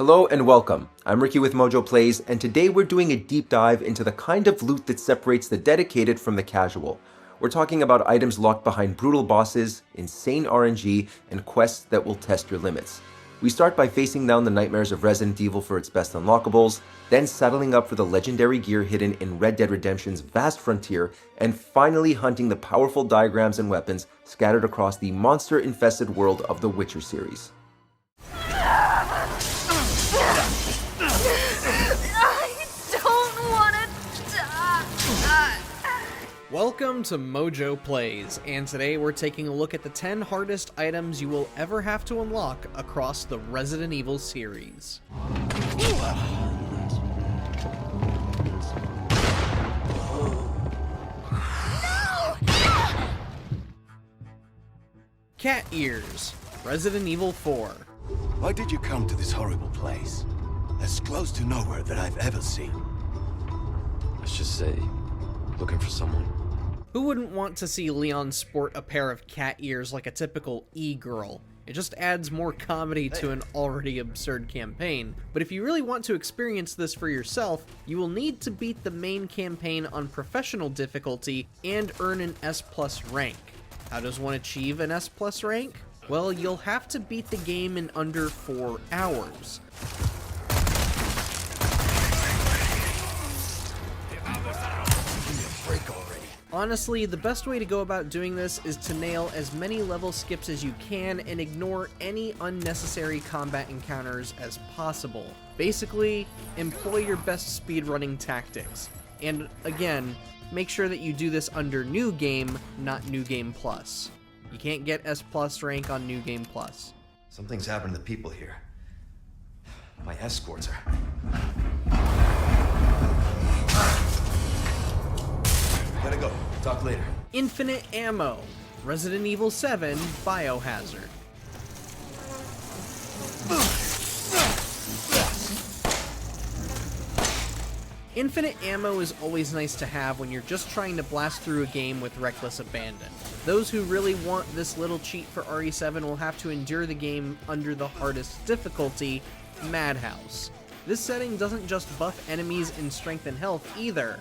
Hello and welcome. I'm Ricky with MojoPlays, and today we're doing a deep dive into the kind of loot that separates the dedicated from the casual. We're talking about items locked behind brutal bosses, insane RNG, and quests that will test your limits. We start by facing down the nightmares of Resident Evil for its best unlockables, then saddling up for the legendary gear hidden in Red Dead Redemption's vast frontier, and finally hunting the powerful diagrams and weapons scattered across the monster-infested world of the Witcher series. I don't want to die. Welcome to MojoPlays, and today we're taking a look at the 10 hardest items you will ever have to unlock across the Resident Evil series. Cat Ears, Resident Evil 4. Why did you come to this horrible place? As close to nowhere that I've ever seen. Let's just say, looking for someone. Who wouldn't want to see Leon sport a pair of cat ears like a typical e-girl? It just adds more comedy to an already absurd campaign. But if you really want to experience this for yourself, you will need to beat the main campaign on professional difficulty and earn an S+ rank. How does one achieve an S+ rank? Well, you'll have to beat the game in under 4 hours. Honestly, the best way to go about doing this is to nail as many level skips as you can and ignore any unnecessary combat encounters as possible. Basically, employ your best speedrunning tactics. And again, make sure that you do this under New Game, not New Game Plus. You can't get S+ rank on New Game Plus. Something's happened to the people here. My escorts are... Gotta go. Talk later. Infinite Ammo, Resident Evil 7 Biohazard. Infinite ammo is always nice to have when you're just trying to blast through a game with reckless abandon. Those who really want this little cheat for RE7 will have to endure the game under the hardest difficulty, Madhouse. This setting doesn't just buff enemies in strength and health either.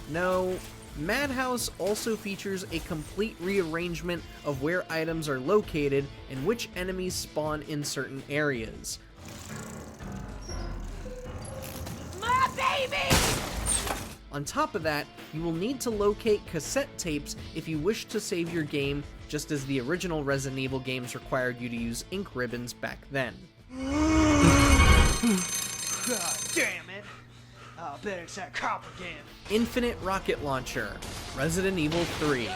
No, Madhouse also features a complete rearrangement of where items are located and which enemies spawn in certain areas. My baby! On top of that, you will need to locate cassette tapes if you wish to save your game, just as the original Resident Evil games required you to use ink ribbons back then. God damn it! I bet it's that cop again. Infinite Rocket Launcher, Resident Evil 3.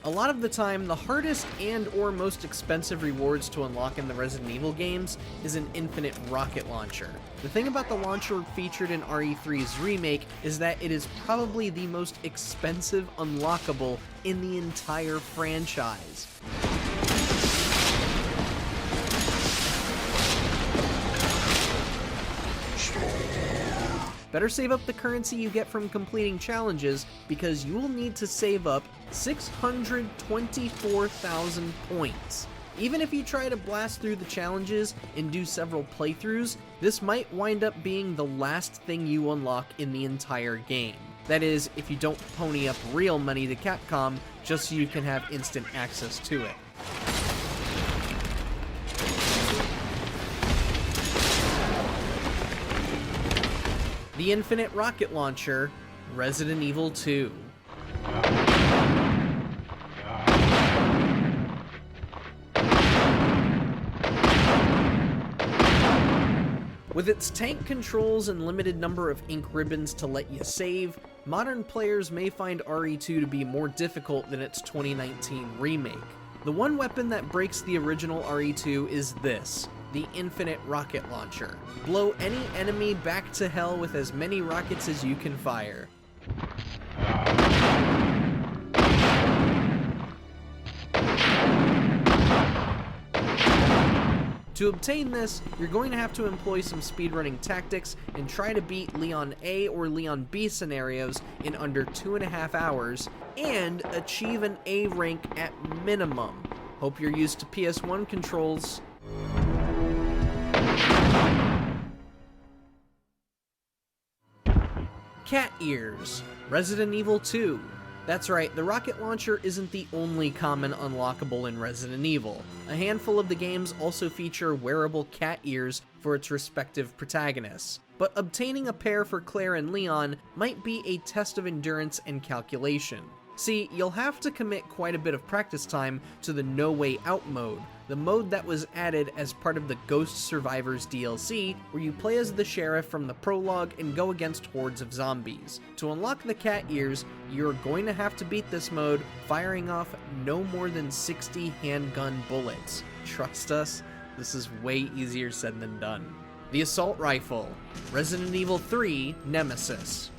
A lot of the time, the hardest and or most expensive rewards to unlock in the Resident Evil games is an infinite rocket launcher. The thing about the launcher featured in RE3's remake is that it is probably the most expensive unlockable in the entire franchise. Better save up the currency you get from completing challenges, because you will need to save up 624,000 points. Even if you try to blast through the challenges and do several playthroughs, this might wind up being the last thing you unlock in the entire game. That is, if you don't pony up real money to Capcom just so you can have instant access to it. The Infinite Rocket Launcher, Resident Evil 2. With its tank controls and limited number of ink ribbons to let you save, modern players may find RE2 to be more difficult than its 2019 remake. The one weapon that breaks the original RE2 is this, the Infinite Rocket Launcher. Blow any enemy back to hell with as many rockets as you can fire. To obtain this, you're going to have to employ some speedrunning tactics and try to beat Leon A or Leon B scenarios in under 2.5 hours, and achieve an A rank at minimum. Hope you're used to PS1 controls. Cat Ears, Resident Evil 2. That's right, the rocket launcher isn't the only common unlockable in Resident Evil. A handful of the games also feature wearable cat ears for its respective protagonists. But obtaining a pair for Claire and Leon might be a test of endurance and calculation. See, you'll have to commit quite a bit of practice time to the No Way Out mode, the mode that was added as part of the Ghost Survivors DLC, where you play as the sheriff from the prologue and go against hordes of zombies. To unlock the cat ears, you're going to have to beat this mode firing off no more than 60 handgun bullets. Trust us, this is way easier said than done. The Assault Rifle, Resident Evil 3 Nemesis.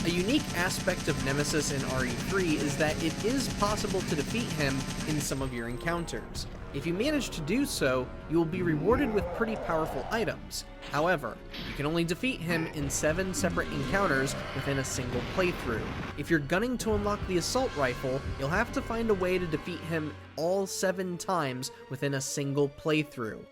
A unique aspect of Nemesis in RE3 is that it is possible to defeat him in some of your encounters. If you manage to do so, you will be rewarded with pretty powerful items. However, you can only defeat him in 7 separate encounters within a single playthrough. If you're gunning to unlock the Assault Rifle, you'll have to find a way to defeat him all 7 times within a single playthrough.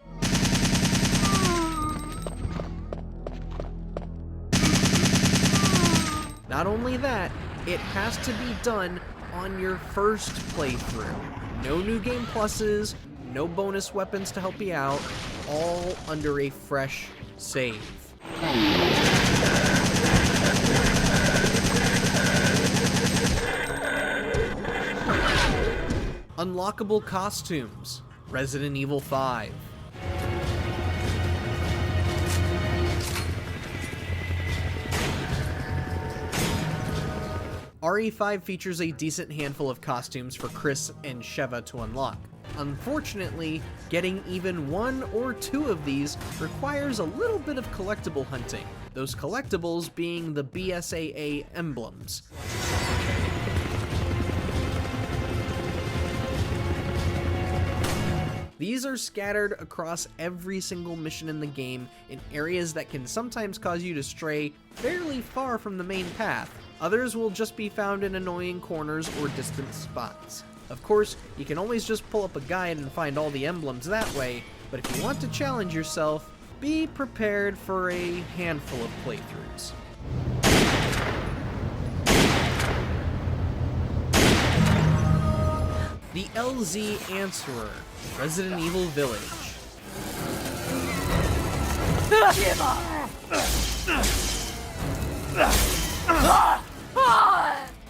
Not only that, it has to be done on your first playthrough. No new game pluses, no bonus weapons to help you out, all under a fresh save. Unlockable costumes, Resident Evil 5. RE5 features a decent handful of costumes for Chris and Sheva to unlock. Unfortunately, getting even 1 or 2 of these requires a little bit of collectible hunting, those collectibles being the BSAA emblems. These are scattered across every single mission in the game in areas that can sometimes cause you to stray fairly far from the main path. Others will just be found in annoying corners or distant spots. Of course, you can always just pull up a guide and find all the emblems that way, but if you want to challenge yourself, be prepared for a handful of playthroughs. The LZ Answerer, Resident Evil Village.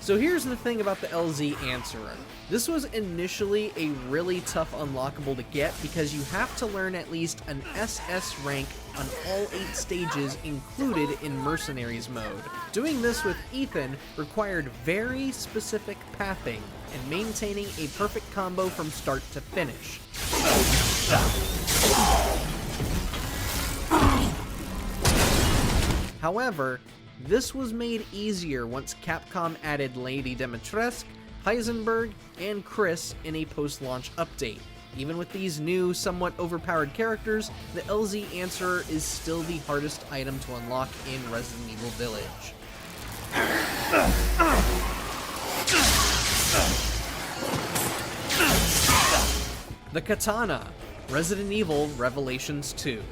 So here's the thing about the LZ Answerer. This was initially a really tough unlockable to get because you have to learn at least an SS rank on all 8 stages included in Mercenaries mode. Doing this with Ethan required very specific pathing and maintaining a perfect combo from start to finish. However, this was made easier once Capcom added Lady Dimitrescu, Heisenberg, and Chris in a post-launch update. Even with these new, somewhat overpowered characters, the LZ Answerer is still the hardest item to unlock in Resident Evil Village. The Katana, Resident Evil Revelations 2.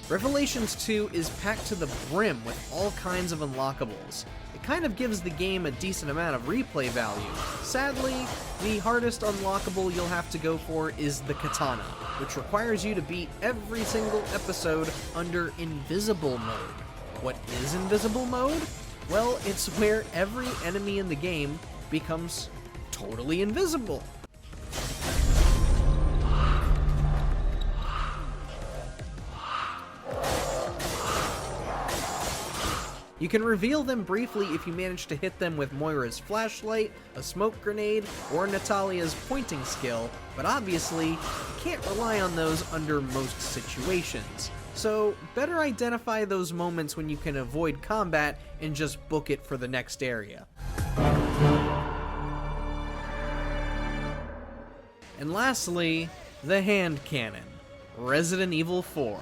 Revelations 2 is packed to the brim with all kinds of unlockables. It kind of gives the game a decent amount of replay value. Sadly, the hardest unlockable you'll have to go for is the Katana, which requires you to beat every single episode under Invisible Mode. What is Invisible Mode? Well, it's where every enemy in the game becomes totally invisible. You can reveal them briefly if you manage to hit them with Moira's flashlight, a smoke grenade, or Natalia's pointing skill, but obviously, you can't rely on those under most situations. So better identify those moments when you can avoid combat and just book it for the next area. And lastly, the hand cannon, Resident Evil 4.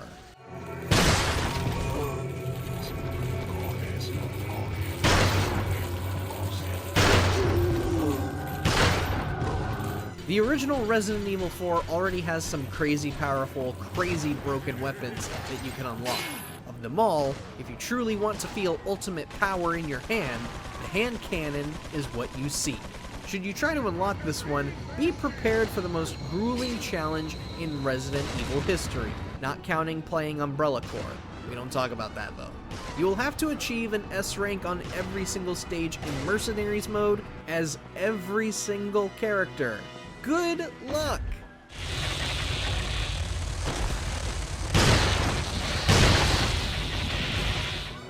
The original Resident Evil 4 already has some crazy powerful, crazy broken weapons that you can unlock. Of them all, if you truly want to feel ultimate power in your hand, the hand cannon is what you seek. Should you try to unlock this one, be prepared for the most grueling challenge in Resident Evil history, not counting playing Umbrella Corps. We don't talk about that though. You will have to achieve an S rank on every single stage in Mercenaries mode as every single character. Good luck!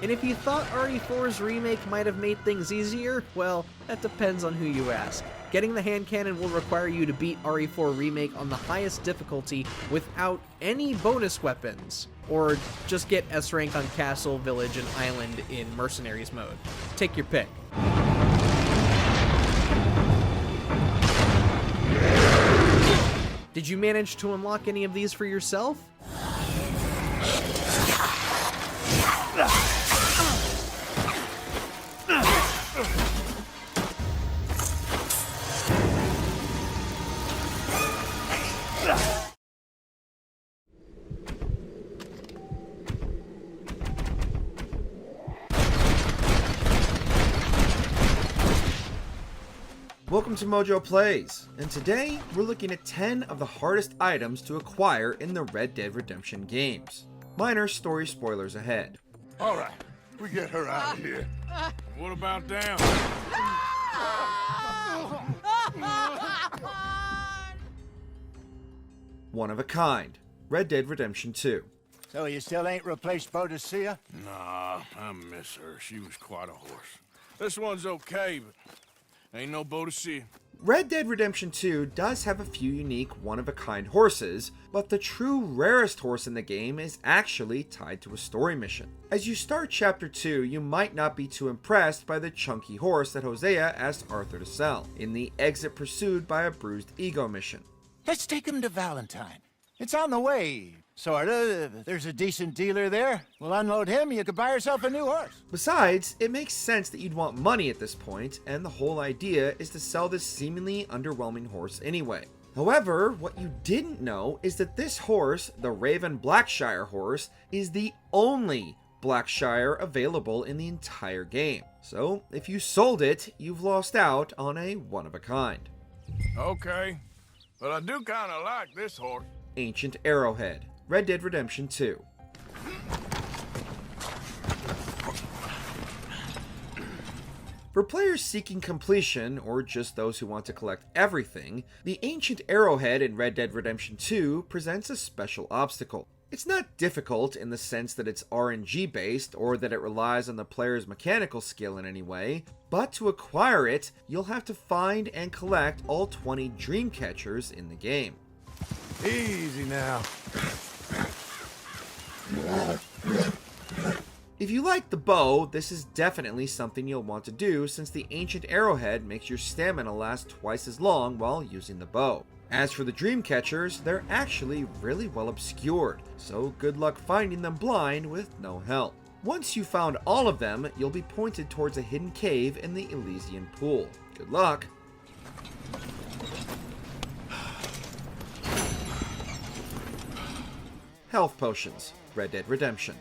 And if you thought RE4's remake might have made things easier, well, that depends on who you ask. Getting the hand cannon will require you to beat RE4 Remake on the highest difficulty without any bonus weapons, or just get S rank on Castle, Village, and Island in Mercenaries mode. Take your pick. Did you manage to unlock any of these for yourself? Welcome to MojoPlays, and today we're looking at 10 of the hardest items to acquire in the Red Dead Redemption games. Minor story spoilers ahead. All right, we get her out of here. What about them? One of a kind, Red Dead Redemption 2. So you still ain't replaced Boadicea? Nah, I miss her. She was quite a horse. This one's okay, but ain't no Boadicea. Red Dead Redemption 2 does have a few unique one-of-a-kind horses, but the true rarest horse in the game is actually tied to a story mission. As you start Chapter 2, you might not be too impressed by the chunky horse that Hosea asked Arthur to sell, in the Exit Pursued by a Bruised Ego mission. Let's take him to Valentine. It's on the way, sorta. There's a decent dealer there. We'll unload him, you could buy yourself a new horse. Besides, it makes sense that you'd want money at this point, and the whole idea is to sell this seemingly underwhelming horse anyway. However, what you didn't know is that this horse, the Raven Blackshire horse, is the only Blackshire available in the entire game. So, if you sold it, you've lost out on a one-of-a-kind. Okay, but I do kind of like this horse. Ancient Arrowhead, Red Dead Redemption 2. For players seeking completion, or just those who want to collect everything, the Ancient Arrowhead in Red Dead Redemption 2 presents a special obstacle. It's not difficult in the sense that it's RNG based or that it relies on the player's mechanical skill in any way, but to acquire it, you'll have to find and collect all 20 dream catchers in the game. Easy now. If you like the bow, this is definitely something you'll want to do since the Ancient Arrowhead makes your stamina last twice as long while using the bow. As for the dream catchers, they're actually really well obscured, so good luck finding them blind with no help. Once you've found all of them, you'll be pointed towards a hidden cave in the Elysian Pool. Good luck! Health Potions, Red Dead Redemption.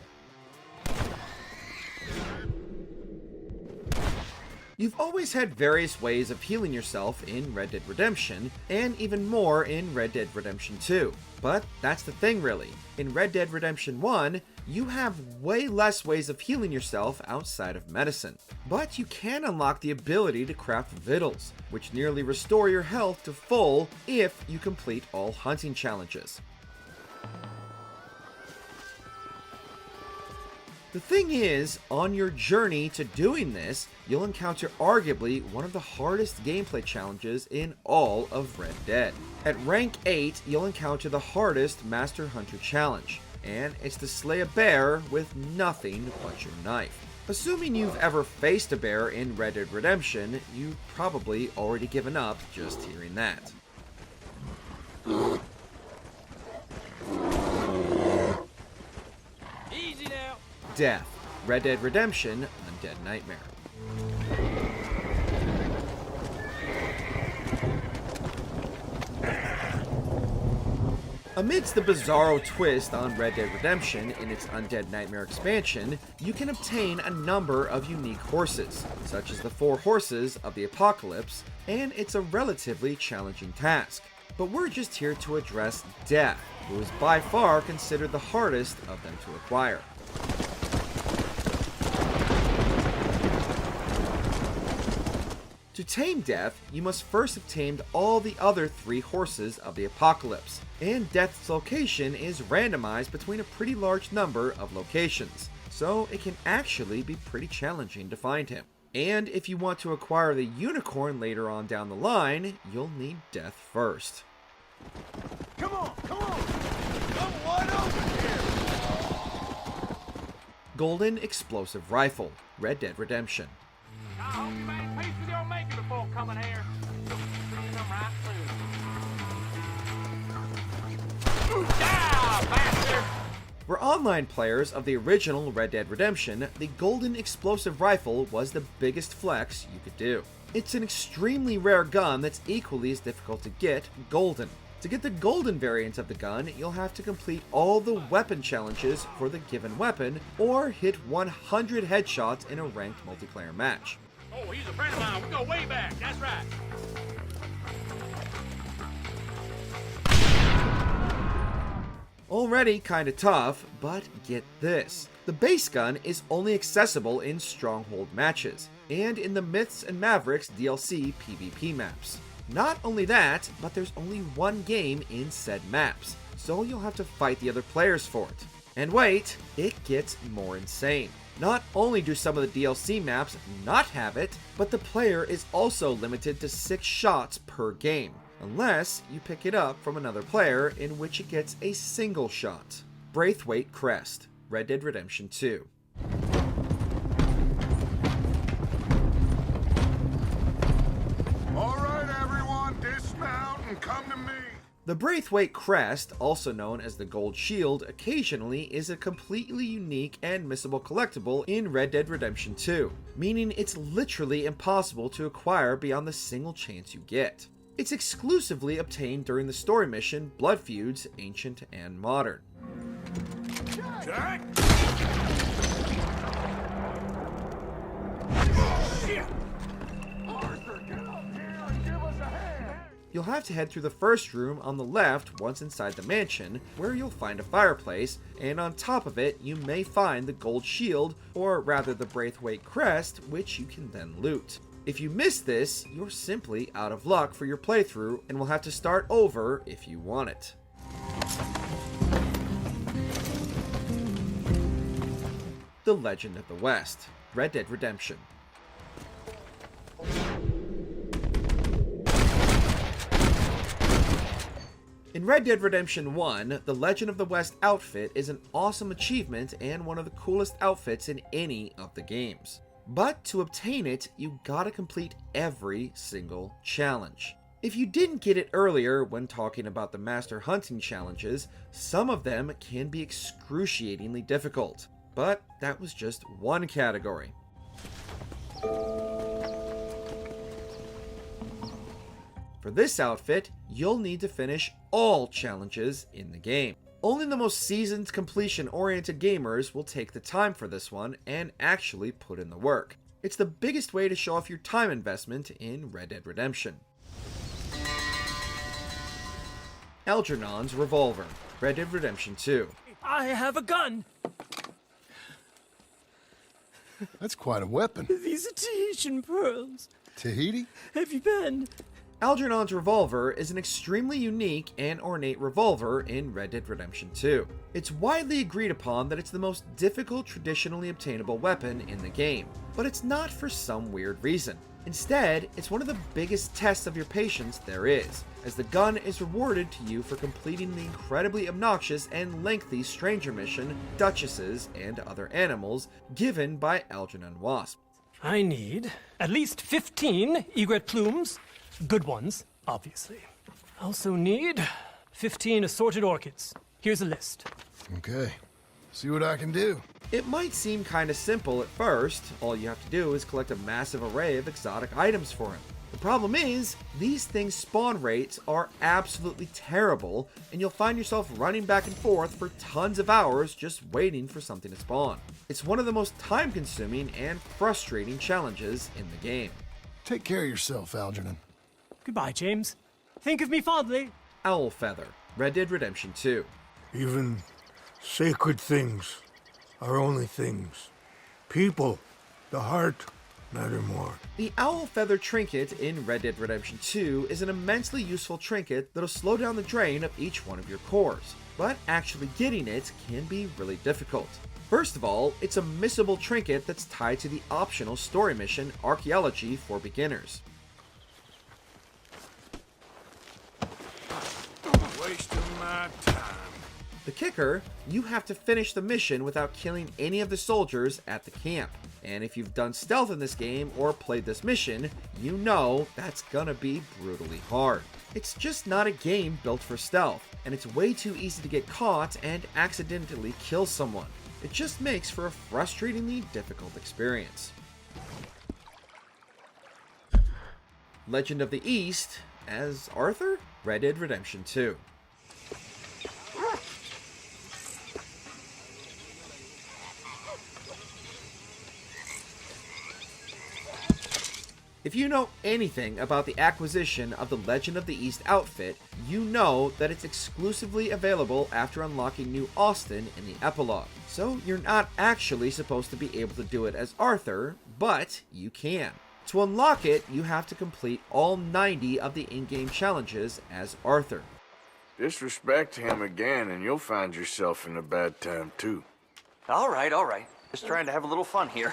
You've always had various ways of healing yourself in Red Dead Redemption, and even more in Red Dead Redemption 2. But that's the thing really. In Red Dead Redemption 1, you have way less ways of healing yourself outside of medicine. But you can unlock the ability to craft victuals, which nearly restore your health to full if you complete all hunting challenges. The thing is, on your journey to doing this, you'll encounter arguably one of the hardest gameplay challenges in all of Red Dead. At rank 8, you'll encounter the hardest Master Hunter challenge. and it's to slay a bear with nothing but your knife. Assuming you've ever faced a bear in Red Dead Redemption, you've probably already given up just hearing that. Easy now. Death. Red Dead Redemption Undead Nightmare. Amidst the bizarro twist on Red Dead Redemption in its Undead Nightmare expansion, you can obtain a number of unique horses, such as the 4 horses of the Apocalypse, and it's a relatively challenging task. But we're just here to address Death, who is by far considered the hardest of them to acquire. To tame Death, you must first have tamed all the other 3 horses of the Apocalypse, and Death's location is randomized between a pretty large number of locations, so it can actually be pretty challenging to find him. And if you want to acquire the unicorn later on down the line, you'll need Death first. Come on, come on! I'm wide open here! Golden Explosive Rifle, Red Dead Redemption. I hope you made peace with your maker before coming here. You'll see them right soon. Yeah, bastard! For online players of the original Red Dead Redemption, the Golden Explosive Rifle was the biggest flex you could do. It's an extremely rare gun that's equally as difficult to get golden. To get the golden variant of the gun, you'll have to complete all the weapon challenges for the given weapon, or hit 100 headshots in a ranked multiplayer match. Oh, he's a friend of mine. We go way back. That's right. Already kinda tough, but get this. The base gun is only accessible in Stronghold matches, and in the Myths and Mavericks DLC PvP maps. Not only that, but there's only one game in said maps, so you'll have to fight the other players for it. And wait, it gets more insane. Not only do some of the DLC maps not have it, but the player is also limited to 6 shots per game, unless you pick it up from another player, in which it gets a single shot. Braithwaite Crest, Red Dead Redemption 2. All right, everyone, dismount and come to me. The Braithwaite Crest, also known as the Gold Shield, occasionally is a completely unique and missable collectible in Red Dead Redemption 2, meaning it's literally impossible to acquire beyond the single chance you get. It's exclusively obtained during the story mission Blood Feuds, Ancient and Modern. Jack? Shit! Arthur, get up here and give us a hand! You'll have to head through the first room on the left once inside the mansion, where you'll find a fireplace, and on top of it you may find the Gold Shield, or rather the Braithwaite Crest, which you can then loot. If you miss this, you're simply out of luck for your playthrough and will have to start over if you want it. The Legend of the West, Red Dead Redemption. In Red Dead Redemption 1, the Legend of the West outfit is an awesome achievement and one of the coolest outfits in any of the games. But to obtain it, you gotta complete every single challenge. If you didn't get it earlier when talking about the Master Hunting challenges, some of them can be excruciatingly difficult. But that was just one category. For this outfit, you'll need to finish all challenges in the game. Only the most seasoned, completion-oriented gamers will take the time for this one and actually put in the work. It's the biggest way to show off your time investment in Red Dead Redemption. Algernon's Revolver, Red Dead Redemption 2. I have a gun. That's quite a weapon. These are Tahitian pearls. Tahiti? Have you been? Algernon's Revolver is an extremely unique and ornate revolver in Red Dead Redemption 2. It's widely agreed upon that it's the most difficult traditionally obtainable weapon in the game, but it's not for some weird reason. Instead, it's one of the biggest tests of your patience there is, as the gun is rewarded to you for completing the incredibly obnoxious and lengthy stranger mission, duchesses, and other animals given by Algernon Wasp. I need at least 15 egret plumes, good ones, obviously. I also need 15 assorted orchids. Here's a list. Okay. See what I can do. It might seem kinda simple at first. All you have to do is collect a massive array of exotic items for him. The problem is, these things' spawn rates are absolutely terrible, and you'll find yourself running back and forth for tons of hours just waiting for something to spawn. It's one of the most time-consuming and frustrating challenges in the game. Take care of yourself, Algernon. Goodbye, James. Think of me fondly. Owlfeather, Red Dead Redemption 2. Even sacred things are only things. People, the heart, matter more. The owl feather trinket in Red Dead Redemption 2 is an immensely useful trinket that'll slow down the drain of each one of your cores, but actually getting it can be really difficult. First of all, it's a missable trinket that's tied to the optional story mission Archaeology for Beginners. Wasting my time. The kicker, you have to finish the mission without killing any of the soldiers at the camp. And if you've done stealth in this game or played this mission, you know that's gonna be brutally hard. It's just not a game built for stealth, and it's way too easy to get caught and accidentally kill someone. It just makes for a frustratingly difficult experience. Legend of the East as Arthur? Red Dead Redemption 2. If you know anything about the acquisition of the Legend of the East outfit, you know that it's exclusively available after unlocking New Austin in the epilogue. So you're not actually supposed to be able to do it as Arthur, but you can. To unlock it, you have to complete all 90 of the in-game challenges as Arthur. Disrespect him again and you'll find yourself in a bad time too. All right. Just trying to have a little fun here.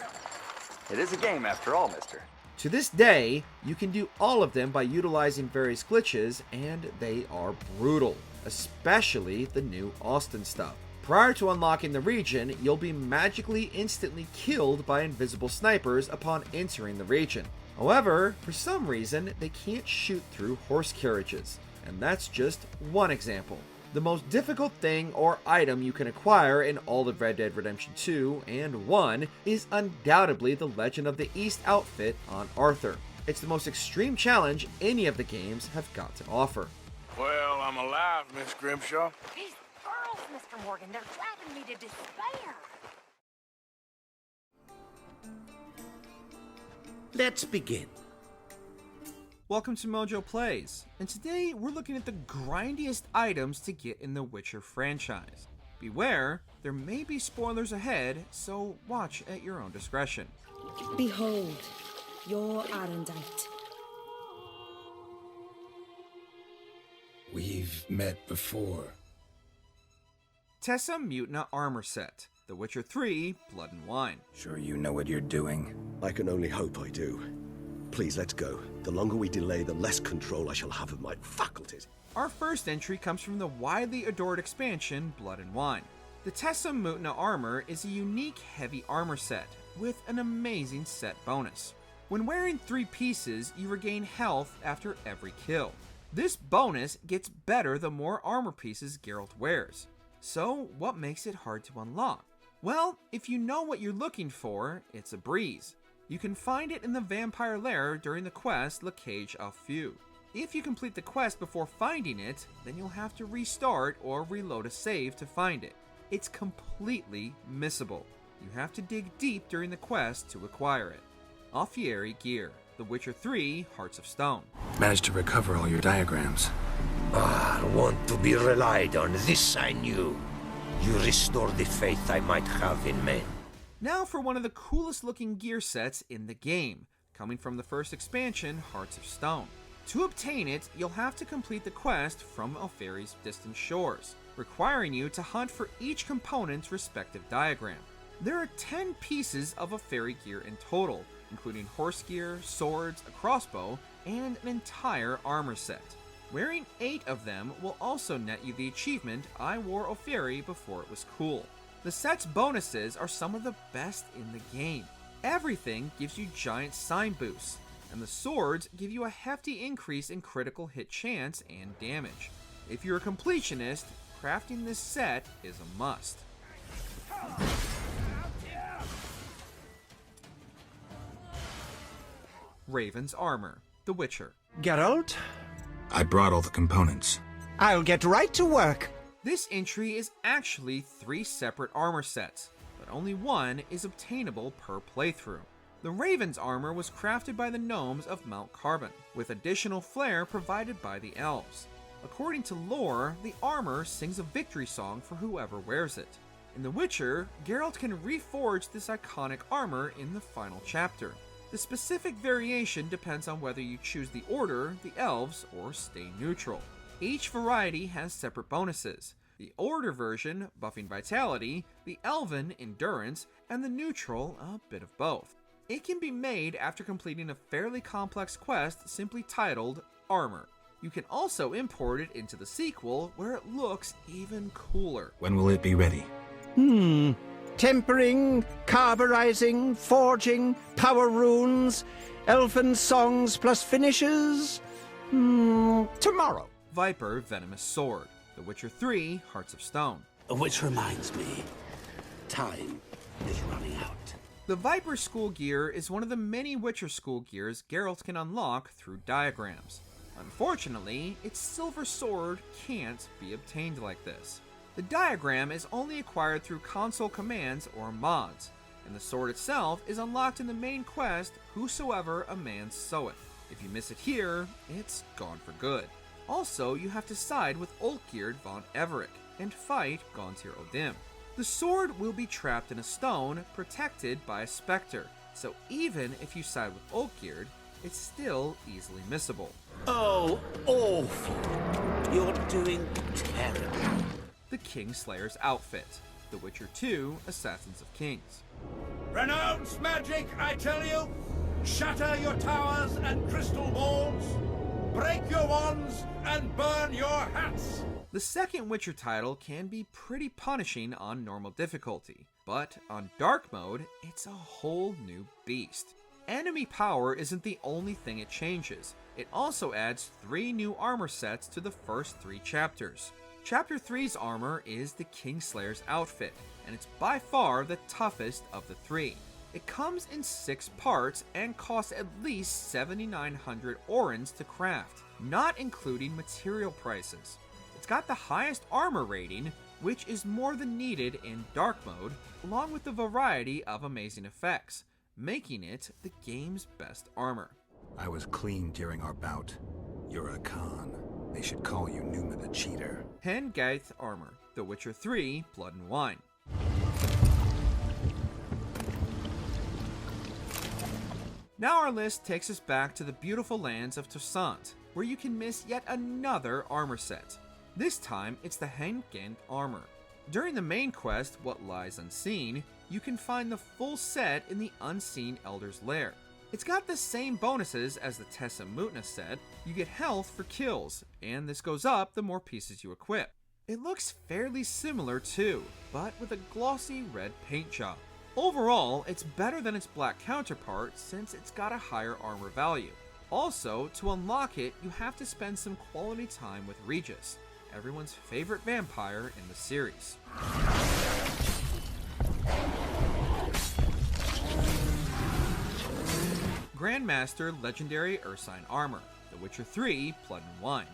It is a game after all, mister. To this day, you can do all of them by utilizing various glitches, and they are brutal, especially the New Austin stuff. Prior to unlocking the region, you'll be magically instantly killed by invisible snipers upon entering the region. However, for some reason, they can't shoot through horse carriages, and that's just one example. The most difficult thing or item you can acquire in all of Red Dead Redemption 2 and 1 is undoubtedly the Legend of the East outfit on Arthur. It's the most extreme challenge any of the games have got to offer. Well, I'm alive, Miss Grimshaw. These girls, Mr. Morgan, they're driving me to despair. Let's begin. Welcome to MojoPlays, and today we're looking at the grindiest items to get in the Witcher franchise. Beware, there may be spoilers ahead, so watch at your own discretion. Behold, your Arendite. We've met before. Tessa Mutna Armor Set, The Witcher 3, Blood and Wine. Sure you know what you're doing? I can only hope I do. Please, let's go. The longer we delay, the less control I shall have of my faculties. Our first entry comes from the widely adored expansion, Blood and Wine. The Tessa Mutna armor is a unique heavy armor set, with an amazing set bonus. When wearing 3 pieces, you regain health after every kill. This bonus gets better the more armor pieces Geralt wears. So, what makes it hard to unlock? Well, if you know what you're looking for, it's a breeze. You can find it in the vampire lair during the quest La Cage au Feu. If you complete the quest before finding it, then you'll have to restart or reload a save to find it. It's completely missable. You have to dig deep during the quest to acquire it. Alfieri Gear, The Witcher 3, Hearts of Stone. Managed to recover all your diagrams. Want to be relied on, this I knew. You restore the faith I might have in men. Now for one of the coolest looking gear sets in the game, coming from the first expansion, Hearts of Stone. To obtain it, you'll have to complete the quest From Alfieri's Distant Shores, requiring you to hunt for each component's respective diagram. There are 10 pieces of Alfieri gear in total, including horse gear, swords, a crossbow, and an entire armor set. Wearing 8 of them will also net you the achievement I wore Ophiri before it was cool. The set's bonuses are some of the best in the game. Everything gives you giant sign boosts, and the swords give you a hefty increase in critical hit chance and damage. If you're a completionist, crafting this set is a must. Raven's Armor, The Witcher. Geralt? I brought all the components. I'll get right to work. This entry is actually 3 separate armor sets, but only one is obtainable per playthrough. The Raven's Armor was crafted by the gnomes of Mount Carbon, with additional flair provided by the elves. According to lore, the armor sings a victory song for whoever wears it. In The Witcher, Geralt can reforge this iconic armor in the final chapter. The specific variation depends on whether you choose the Order, the Elves, or stay neutral. Each variety has separate bonuses. The Order version, buffing Vitality, the Elven, Endurance, and the Neutral, a bit of both. It can be made after completing a fairly complex quest simply titled Armor. You can also import it into the sequel, where it looks even cooler. When will it be ready? Tempering, carburizing, forging, power runes, elfin songs plus finishes. Tomorrow. Viper Venomous Sword, The Witcher 3, Hearts of Stone. Which reminds me, time is running out. The Viper School Gear is one of the many Witcher School Gears Geralt can unlock through diagrams. Unfortunately, its silver sword can't be obtained like this. The diagram is only acquired through console commands or mods, and the sword itself is unlocked in the main quest, Whosoever a Man Soweth. If you miss it here, it's gone for good. Also, you have to side with Olgierd von Everec and fight Gauntir Odim. The sword will be trapped in a stone, protected by a specter, so even if you side with Olgierd, it's still easily missable. Oh, awful. You're doing terrible. The Kingslayer's Outfit, The Witcher 2, Assassins of Kings. Renounce magic, I tell you! Shatter your towers and crystal balls! Break your wands and burn your hats! The second Witcher title can be pretty punishing on normal difficulty, but on dark mode, it's a whole new beast. Enemy power isn't the only thing it changes. It also adds 3 new armor sets to the first 3 chapters. Chapter 3's armor is the Kingslayer's Outfit, and it's by far the toughest of the 3. It comes in 6 parts and costs at least 7,900 orens to craft, not including material prices. It's got the highest armor rating, which is more than needed in dark mode, along with a variety of amazing effects, making it the game's best armor. I was clean during our bout. You're a con. They should call you Numa the Cheater. Hengaith Armor, The Witcher 3, Blood and Wine. Now our list takes us back to the beautiful lands of Toussaint, where you can miss yet another armor set. This time, it's the Hengaith Armor. During the main quest, What Lies Unseen, you can find the full set in the Unseen Elder's Lair. It's got the same bonuses as the Tessa Mutna set. You get health for kills, and this goes up the more pieces you equip. It looks fairly similar too, but with a glossy red paint job. Overall, it's better than its black counterpart since it's got a higher armor value. Also, to unlock it, you have to spend some quality time with Regis, everyone's favorite vampire in the series. Grandmaster Legendary Ursine Armor, The Witcher 3, Blood and Wine.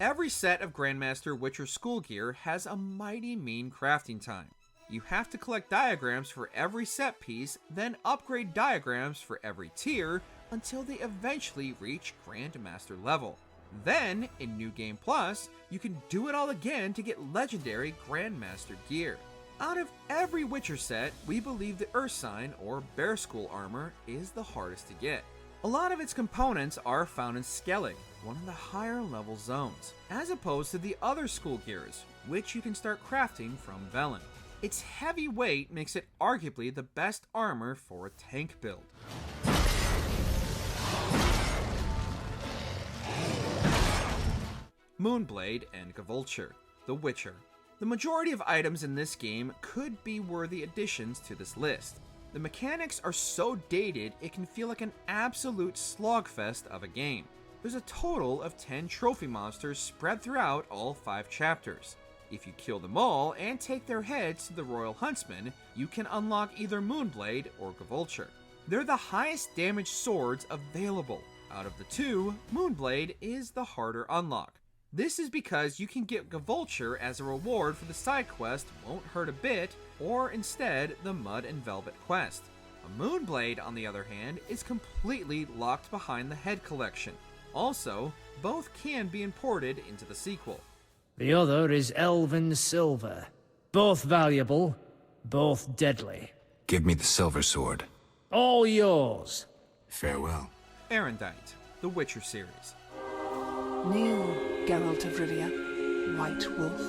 Every set of Grandmaster Witcher school gear has a mighty mean crafting time. You have to collect diagrams for every set piece, then upgrade diagrams for every tier until they eventually reach Grandmaster level. Then, in New Game Plus, you can do it all again to get legendary Grandmaster gear. Out of every Witcher set, we believe the Ursine, or Bear School armor, is the hardest to get. A lot of its components are found in Skellig, one of the higher level zones, as opposed to the other school gears, which you can start crafting from Velen. Its heavy weight makes it arguably the best armor for a tank build. Moonblade and Gavulture, the Witcher. The majority of items in this game could be worthy additions to this list. The mechanics are so dated it can feel like an absolute slogfest of a game. There's a total of 10 trophy monsters spread throughout all 5 chapters. If you kill them all and take their heads to the Royal Huntsman, you can unlock either Moonblade or Gavulture. They're the highest damage swords available. Out of the two, Moonblade is the harder unlock. This is because you can get Gavulture as a reward for the side quest Won't Hurt a Bit, or instead the Mud and Velvet quest. A Moonblade, on the other hand, is completely locked behind the head collection. Also, both can be imported into the sequel. The other is Elven Silver. Both valuable, both deadly. Give me the silver sword. All yours. Farewell. Erendite, the Witcher series. Kneel, Geralt of Rivia, White Wolf.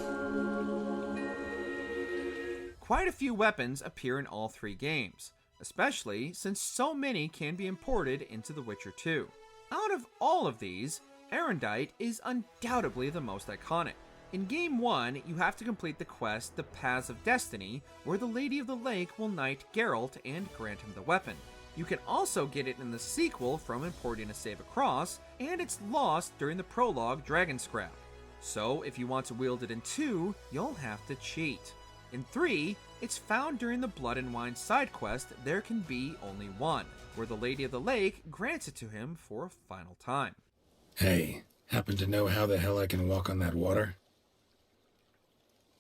Quite a few weapons appear in all 3 games, especially since so many can be imported into The Witcher 2. Out of all of these, Erendite is undoubtedly the most iconic. In Game 1, you have to complete the quest The Paths of Destiny, where the Lady of the Lake will knight Geralt and grant him the weapon. You can also get it in the sequel from importing a save across, and it's lost during the prologue Dragon Scrap. So if you want to wield it in 2, you'll have to cheat. In 3, it's found during the Blood and Wine side quest There Can Be Only One, where the Lady of the Lake grants it to him for a final time. Hey, happen to know how the hell I can walk on that water?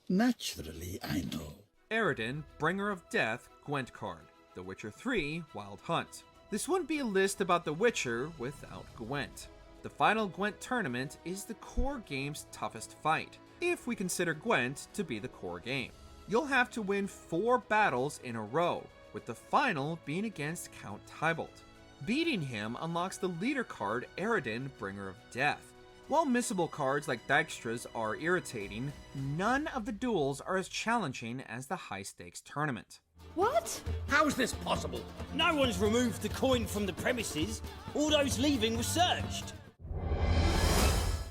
Naturally, I know. Eredin, Bringer of Death, Gwent card. The Witcher 3, Wild Hunt. This wouldn't be a list about The Witcher without Gwent. The final Gwent tournament is the core game's toughest fight, if we consider Gwent to be the core game. You'll have to win 4 battles in a row, with the final being against Count Tybalt. Beating him unlocks the leader card Eredin, Bringer of Death. While missable cards like Dijkstra's are irritating, none of the duels are as challenging as the high-stakes tournament. What? How's this possible? No one's removed the coin from the premises. All those leaving were searched.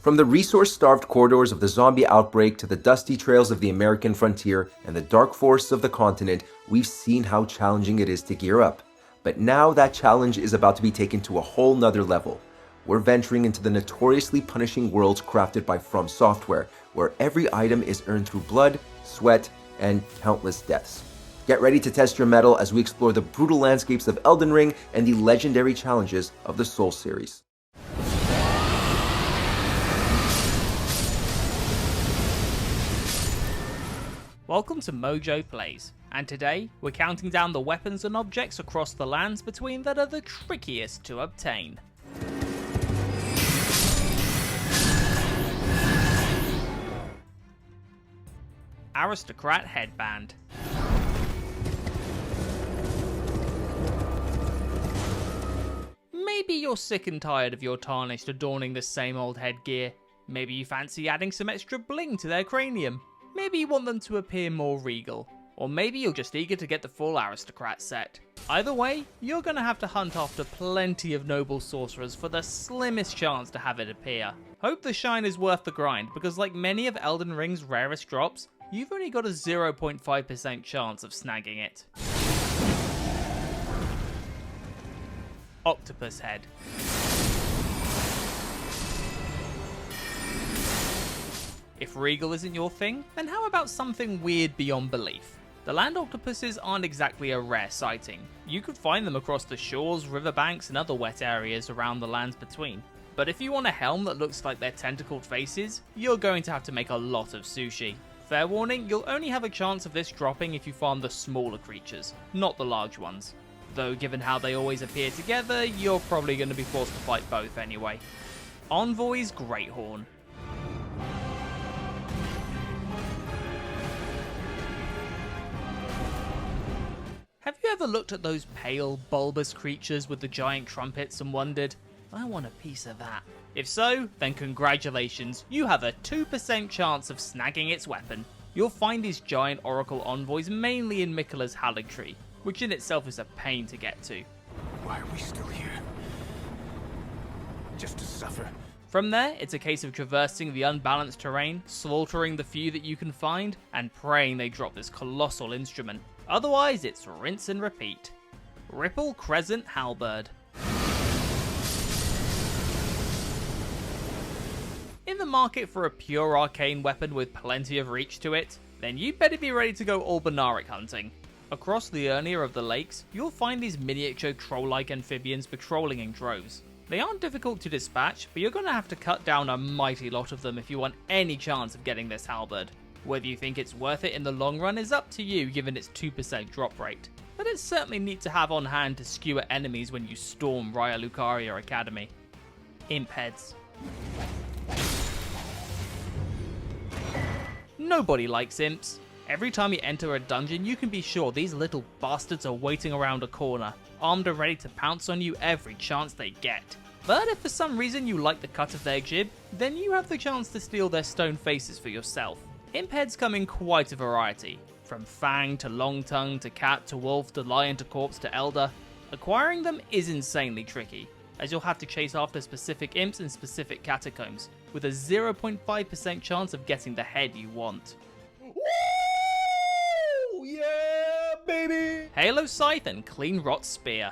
From the resource-starved corridors of the zombie outbreak to the dusty trails of the American frontier and the dark forests of the continent, we've seen how challenging it is to gear up. But now that challenge is about to be taken to a whole nother level. We're venturing into the notoriously punishing worlds crafted by From Software, where every item is earned through blood, sweat, and countless deaths. Get ready to test your mettle as we explore the brutal landscapes of Elden Ring and the legendary challenges of the Soul series. Welcome to MojoPlays, and today we're counting down the weapons and objects across the lands between that are the trickiest to obtain. Aristocrat Headband. Maybe you're sick and tired of your tarnished adorning the same old headgear. Maybe you fancy adding some extra bling to their cranium. Maybe you want them to appear more regal. Or maybe you're just eager to get the full aristocrat set. Either way, you're going to have to hunt after plenty of noble sorcerers for the slimmest chance to have it appear. Hope the shine is worth the grind, because like many of Elden Ring's rarest drops, you've only got a 0.5% chance of snagging it. Octopus Head. If regal isn't your thing, then how about something weird beyond belief? The land octopuses aren't exactly a rare sighting. You could find them across the shores, riverbanks, and other wet areas around the lands between. But if you want a helm that looks like their tentacled faces, you're going to have to make a lot of sushi. Fair warning, you'll only have a chance of this dropping if you farm the smaller creatures, not the large ones. Though given how they always appear together, you're probably going to be forced to fight both anyway. Envoy's Greathorn. Have you ever looked at those pale, bulbous creatures with the giant trumpets and wondered, I want a piece of that. If so, then congratulations, you have a 2% chance of snagging its weapon. You'll find these giant Oracle envoys mainly in Miquella's Haligtree, which in itself is a pain to get to. Why are we still here? Just to suffer. From there, it's a case of traversing the unbalanced terrain, slaughtering the few that you can find, and praying they drop this colossal instrument. Otherwise, it's rinse and repeat. Ripple Crescent Halberd. In the market for a pure arcane weapon with plenty of reach to it, then you better be ready to go Albinauric hunting. Across the Urnia of the Lakes, you'll find these miniature troll-like amphibians patrolling in droves. They aren't difficult to dispatch, but you're going to have to cut down a mighty lot of them if you want any chance of getting this halberd. Whether you think it's worth it in the long run is up to you given its 2% drop rate, but it's certainly neat to have on hand to skewer enemies when you storm Raya Lucaria Academy. Imp heads. Nobody likes imps. Every time you enter a dungeon, you can be sure these little bastards are waiting around a corner, armed and ready to pounce on you every chance they get. But if for some reason you like the cut of their jib, then you have the chance to steal their stone faces for yourself. Imp heads come in quite a variety, from fang to long tongue to cat to wolf to lion to corpse to elder. Acquiring them is insanely tricky, as you'll have to chase after specific imps in specific catacombs, with a 0.5% chance of getting the head you want. Woo! Yeah, baby! Halo Scythe and Clean Rot Spear.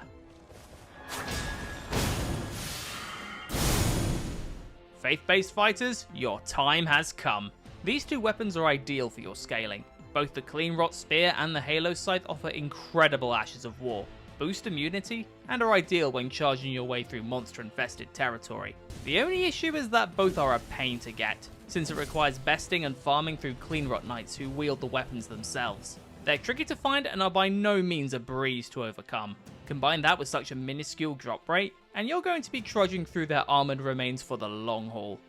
Faith-based fighters, your time has come. These two weapons are ideal for your scaling. Both the Clean Rot Spear and the Halo Scythe offer incredible Ashes of War, boost immunity, and are ideal when charging your way through monster-infested territory. The only issue is that both are a pain to get, since it requires besting and farming through Cleanrot Knights who wield the weapons themselves. They're tricky to find and are by no means a breeze to overcome. Combine that with such a minuscule drop rate, and you're going to be trudging through their armoured remains for the long haul.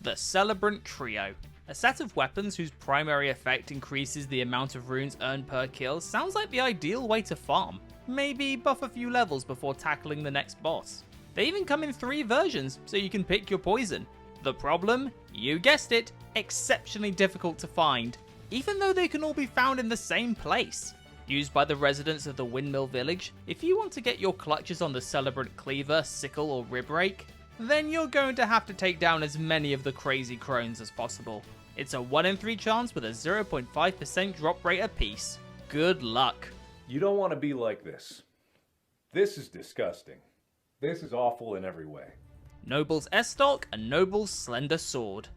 The Celebrant Trio. A set of weapons whose primary effect increases the amount of runes earned per kill sounds like the ideal way to farm. Maybe buff a few levels before tackling the next boss. They even come in 3 versions, so you can pick your poison. The problem? You guessed it, exceptionally difficult to find, even though they can all be found in the same place. Used by the residents of the Windmill Village, if you want to get your clutches on the Celebrant Cleaver, Sickle or Rib Rake, then you're going to have to take down as many of the crazy crones as possible. It's a 1 in 3 chance with a 0.5% drop rate apiece. Good luck. You don't want to be like this. This is disgusting. This is awful in every way. Noble's Estoc and Noble's Slender Sword.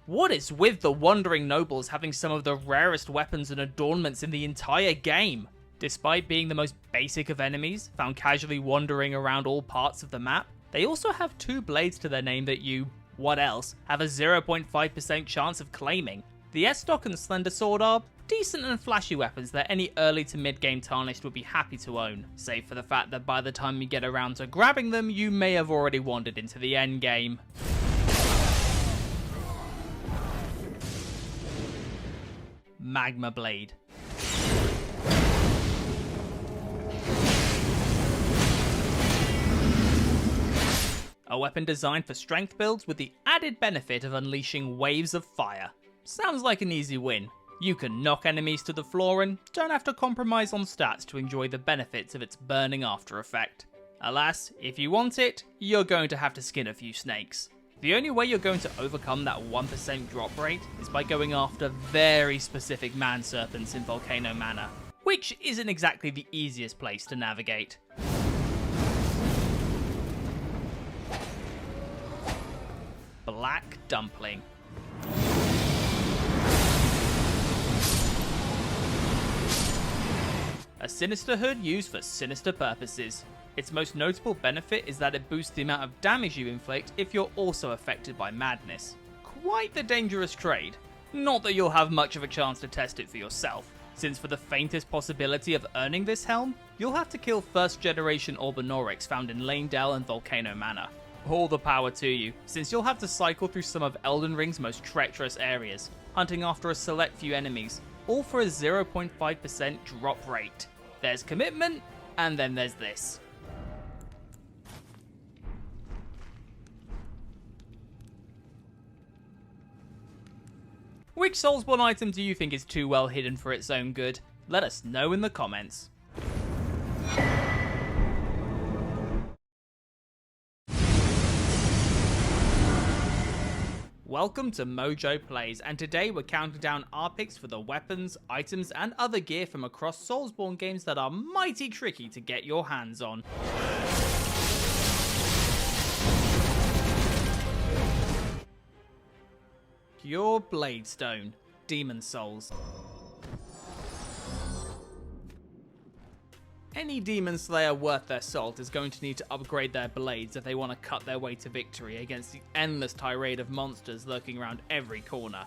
What is with the Wandering Nobles having some of the rarest weapons and adornments in the entire game? Despite being the most basic of enemies, found casually wandering around all parts of the map, they also have 2 blades to their name that you, what else, have a 0.5% chance of claiming. The Estoc and Slender Sword are decent and flashy weapons that any early to mid game Tarnished would be happy to own, save for the fact that by the time you get around to grabbing them, you may have already wandered into the end game. Magma Blade. A weapon designed for strength builds with the added benefit of unleashing waves of fire. Sounds like an easy win. You can knock enemies to the floor and don't have to compromise on stats to enjoy the benefits of its burning after effect. Alas, if you want it, you're going to have to skin a few snakes. The only way you're going to overcome that 1% drop rate is by going after very specific man serpents in Volcano Manor, which isn't exactly the easiest place to navigate. Black Dumpling. A sinister hood used for sinister purposes. Its most notable benefit is that it boosts the amount of damage you inflict if you're also affected by madness. Quite the dangerous trade. Not that you'll have much of a chance to test it for yourself, since for the faintest possibility of earning this helm, you'll have to kill 1st generation Albinaurics found in Lanedale and Volcano Manor. All the power to you, since you'll have to cycle through some of Elden Ring's most treacherous areas, hunting after a select few enemies, all for a 0.5% drop rate. There's commitment, and then there's this. Which Soulsborne item do you think is too well hidden for its own good? Let us know in the comments. Welcome to MojoPlays, and today we're counting down our picks for the weapons, items, and other gear from across Soulsborne games that are mighty tricky to get your hands on. Pure Bladestone, Demon Souls. Any Demon Slayer worth their salt is going to need to upgrade their blades if they want to cut their way to victory against the endless tirade of monsters lurking around every corner.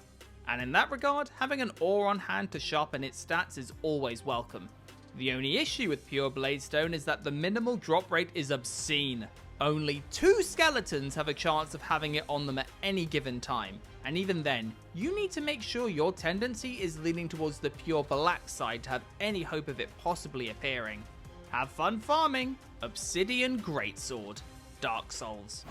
And in that regard, having an ore on hand to sharpen its stats is always welcome. The only issue with Pure Bladestone is that the minimal drop rate is obscene. Only 2 skeletons have a chance of having it on them at any given time, and even then, you need to make sure your tendency is leaning towards the pure black side to have any hope of it possibly appearing. Have fun farming! Obsidian Greatsword, Dark Souls.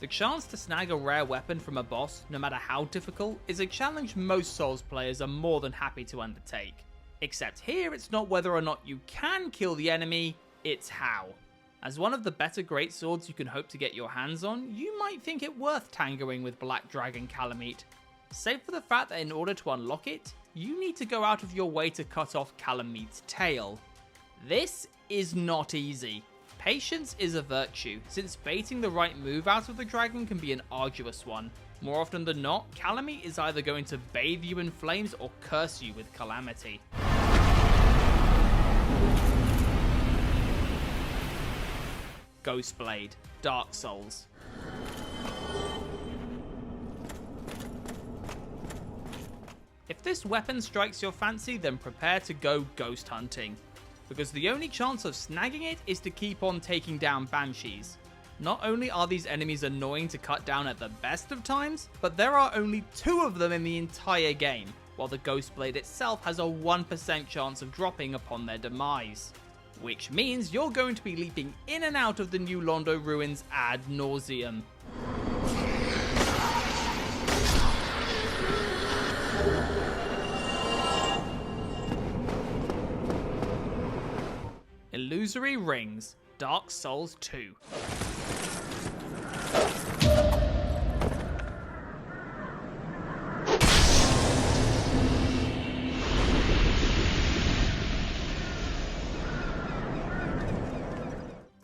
The chance to snag a rare weapon from a boss, no matter how difficult, is a challenge most Souls players are more than happy to undertake. Except here it's not whether or not you can kill the enemy, it's how. As one of the better greatswords you can hope to get your hands on, you might think it worth tangoing with Black Dragon Calamite. Save for the fact that in order to unlock it, you need to go out of your way to cut off Calamite's tail. This is not easy. Patience is a virtue, since baiting the right move out of the dragon can be an arduous one. More often than not, Calamite is either going to bathe you in flames or curse you with calamity. Ghostblade, Dark Souls. If this weapon strikes your fancy, then prepare to go ghost hunting, because the only chance of snagging it is to keep on taking down banshees. Not only are these enemies annoying to cut down at the best of times, but there are only 2 of them in the entire game, while the Ghostblade itself has a 1% chance of dropping upon their demise. Which means you're going to be leaping in and out of the New Londo ruins ad nauseum. Illusory Rings, Dark Souls 2.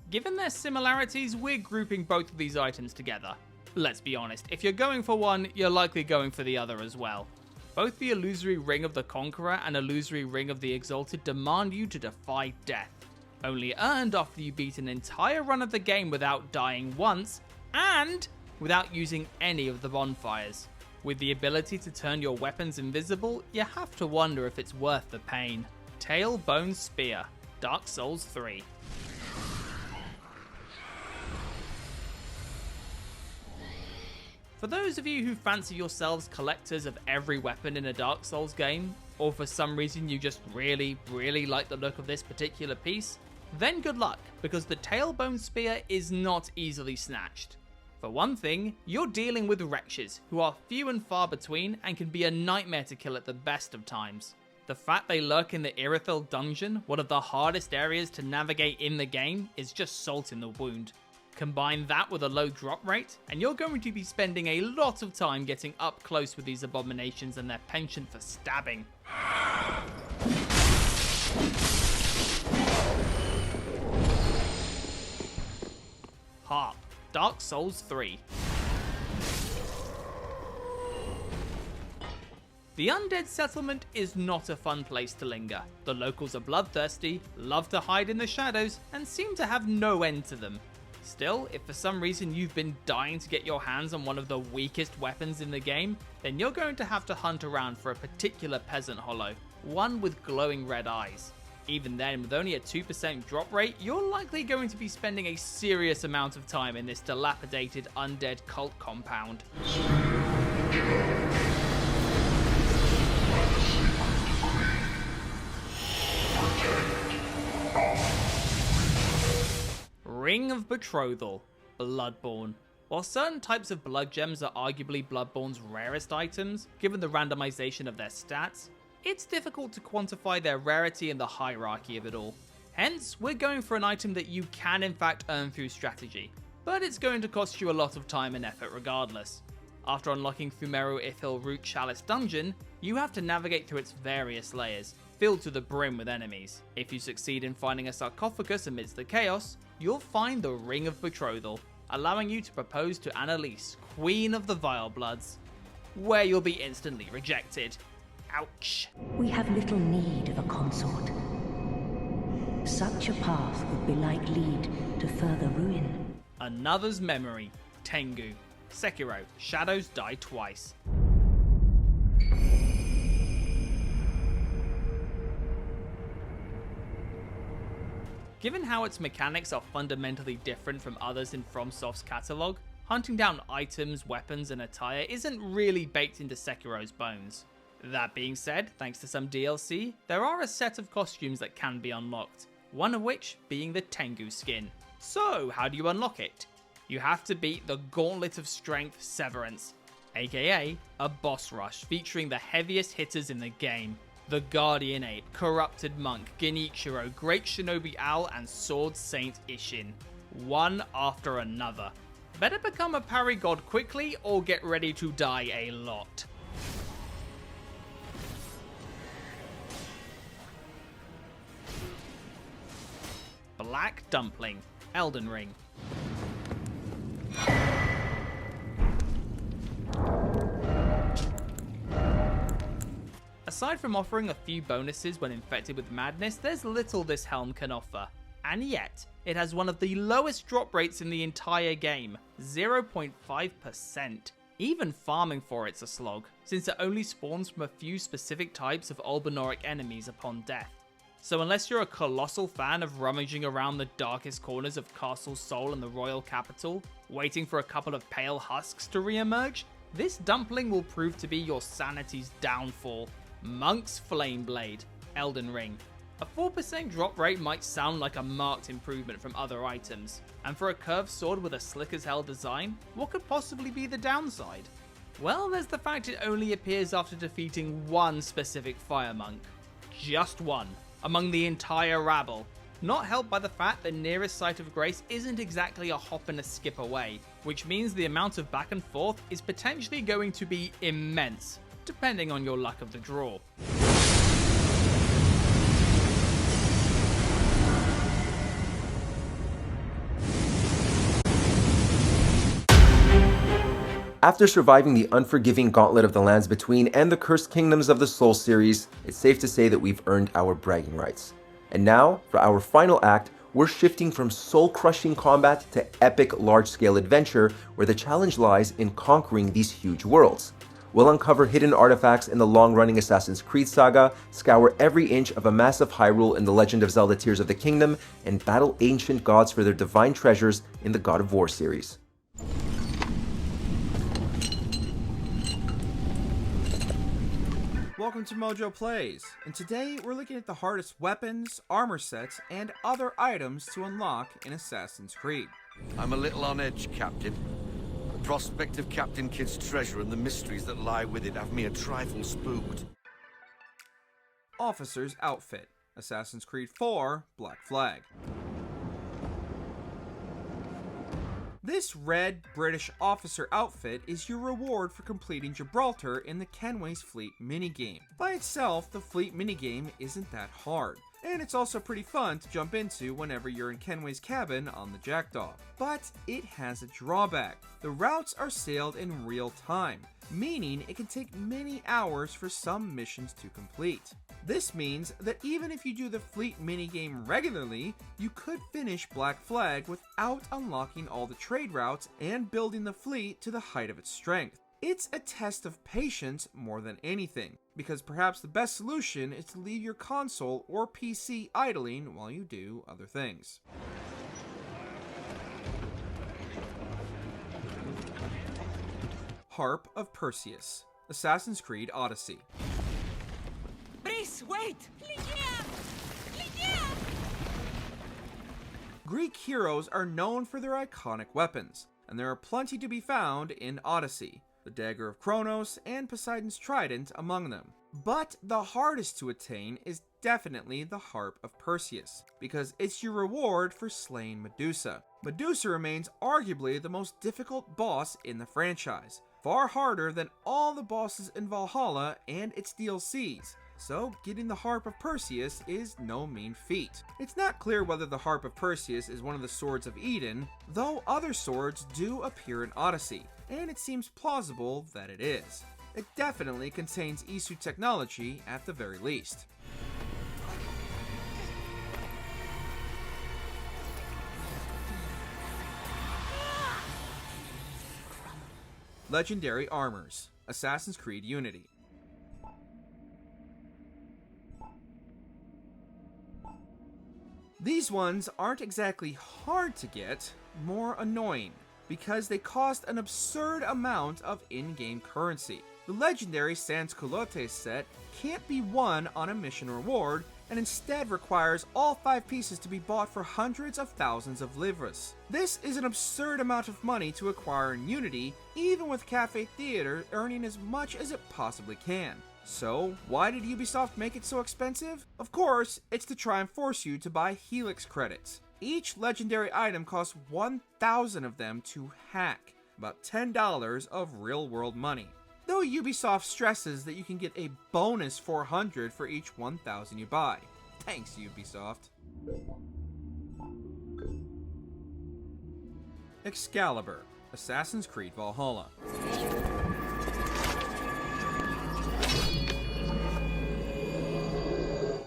Given their similarities, we're grouping both of these items together. Let's be honest, if you're going for one, you're likely going for the other as well. Both the Illusory Ring of the Conqueror and Illusory Ring of the Exalted demand you to defy death, only earned after you beat an entire run of the game without dying once, and without using any of the bonfires. With the ability to turn your weapons invisible, you have to wonder if it's worth the pain. Tailbone Spear, Dark Souls 3. For those of you who fancy yourselves collectors of every weapon in a Dark Souls game, or for some reason you just really like the look of this particular piece, then good luck, because the Tailbone Spear is not easily snatched. For one thing, you're dealing with wretches, who are few and far between and can be a nightmare to kill at the best of times. The fact they lurk in the Irithyll dungeon, one of the hardest areas to navigate in the game, is just salt in the wound. Combine that with a low drop rate, and you're going to be spending a lot of time getting up close with these abominations and their penchant for stabbing. Harp, Dark Souls 3. The Undead Settlement is not a fun place to linger. The locals are bloodthirsty, love to hide in the shadows, and seem to have no end to them. Still, if for some reason you've been dying to get your hands on one of the weakest weapons in the game, then you're going to have to hunt around for a particular peasant hollow, one with glowing red eyes. Even then, with only a 2% drop rate, you're likely going to be spending a serious amount of time in this dilapidated undead cult compound. Ring of Betrothal, Bloodborne. While certain types of blood gems are arguably Bloodborne's rarest items, given the randomization of their stats, it's difficult to quantify their rarity and the hierarchy of it all. Hence, we're going for an item that you can in fact earn through strategy, but it's going to cost you a lot of time and effort regardless. After unlocking Fumeru Ithil Root Chalice Dungeon, you have to navigate through its various layers, filled to the brim with enemies. If you succeed in finding a sarcophagus amidst the chaos, you'll find the Ring of Betrothal, allowing you to propose to Annalise, Queen of the Vile Bloods, where you'll be instantly rejected. Ouch. We have little need of a consort. Such a path would belike lead to further ruin. Another's Memory, Tengu. Sekiro, Shadows Die Twice. Given how its mechanics are fundamentally different from others in FromSoft's catalogue, hunting down items, weapons, and attire isn't really baked into Sekiro's bones. That being said, thanks to some DLC, there are a set of costumes that can be unlocked, one of which being the Tengu skin. So, how do you unlock it? You have to beat the Gauntlet of Strength Severance, aka a boss rush featuring the heaviest hitters in the game. The Guardian Ape, Corrupted Monk, Genichiro, Great Shinobi Owl, and Sword Saint Ishin. One after another. Better become a parry god quickly or get ready to die a lot. Black Dumpling, Elden Ring. Aside from offering a few bonuses when infected with madness, there's little this helm can offer. And yet, it has one of the lowest drop rates in the entire game, 0.5%. Even farming for it's a slog, since it only spawns from a few specific types of Albinoric enemies upon death. So unless you're a colossal fan of rummaging around the darkest corners of Castle Sol and the royal capital, waiting for a couple of pale husks to re-emerge, this dumpling will prove to be your sanity's downfall. Monk's Flameblade, Elden Ring. A 4% drop rate might sound like a marked improvement from other items, and for a curved sword with a slick as hell design, what could possibly be the downside? Well, there's the fact it only appears after defeating one specific fire monk. Just one, among the entire rabble. Not helped by the fact the nearest site of grace isn't exactly a hop and a skip away, which means the amount of back and forth is potentially going to be immense, depending on your luck of the draw. After surviving the unforgiving gauntlet of the Lands Between and the Cursed Kingdoms of the Soul series, it's safe to say that we've earned our bragging rights. And now, for our final act, we're shifting from soul-crushing combat to epic large-scale adventure, where the challenge lies in conquering these huge worlds. We'll uncover hidden artifacts in the long-running Assassin's Creed saga, scour every inch of a massive Hyrule in The Legend of Zelda Tears of the Kingdom, and battle ancient gods for their divine treasures in the God of War series. Welcome to MojoPlays, and today we're looking at the hardest weapons, armor sets, and other items to unlock in Assassin's Creed. I'm a little on edge, Captain. The prospect of Captain Kidd's treasure and the mysteries that lie with it have me a trifle spooked. Officer's Outfit, Assassin's Creed 4, Black Flag. This red British officer outfit is your reward for completing Gibraltar in the Kenway's Fleet minigame. By itself, the Fleet minigame isn't that hard, and it's also pretty fun to jump into whenever you're in Kenway's cabin on the Jackdaw. But it has a drawback. The routes are sailed in real time, meaning it can take many hours for some missions to complete. This means that even if you do the Fleet minigame regularly, you could finish Black Flag without unlocking all the trade routes and building the fleet to the height of its strength. It's a test of patience more than anything, because perhaps the best solution is to leave your console or PC idling while you do other things. Harp of Perseus, Assassin's Creed Odyssey. Brice, wait! Greek heroes are known for their iconic weapons, and there are plenty to be found in Odyssey, the dagger of Kronos and Poseidon's trident among them. But the hardest to attain is definitely the Harp of Perseus, because it's your reward for slaying Medusa. Medusa remains arguably the most difficult boss in the franchise, far harder than all the bosses in Valhalla and its DLCs. So getting the Harp of Perseus is no mean feat. It's not clear whether the Harp of Perseus is one of the Swords of Eden, though other swords do appear in Odyssey, and it seems plausible that it is. It definitely contains Isu technology at the very least. Legendary Armors, Assassin's Creed Unity. These ones aren't exactly hard to get, more annoying, because they cost an absurd amount of in-game currency. The legendary Sans Culottes set can't be won on a mission reward, and instead requires all 5 pieces to be bought for hundreds of thousands of livres. This is an absurd amount of money to acquire in Unity, even with Cafe Theater earning as much as it possibly can. So, why did Ubisoft make it so expensive? Of course, it's to try and force you to buy Helix credits. Each legendary item costs 1,000 of them to hack, about $10 of real-world money. Though Ubisoft stresses that you can get a bonus 400 for each 1,000 you buy. Thanks, Ubisoft. Excalibur, Assassin's Creed Valhalla.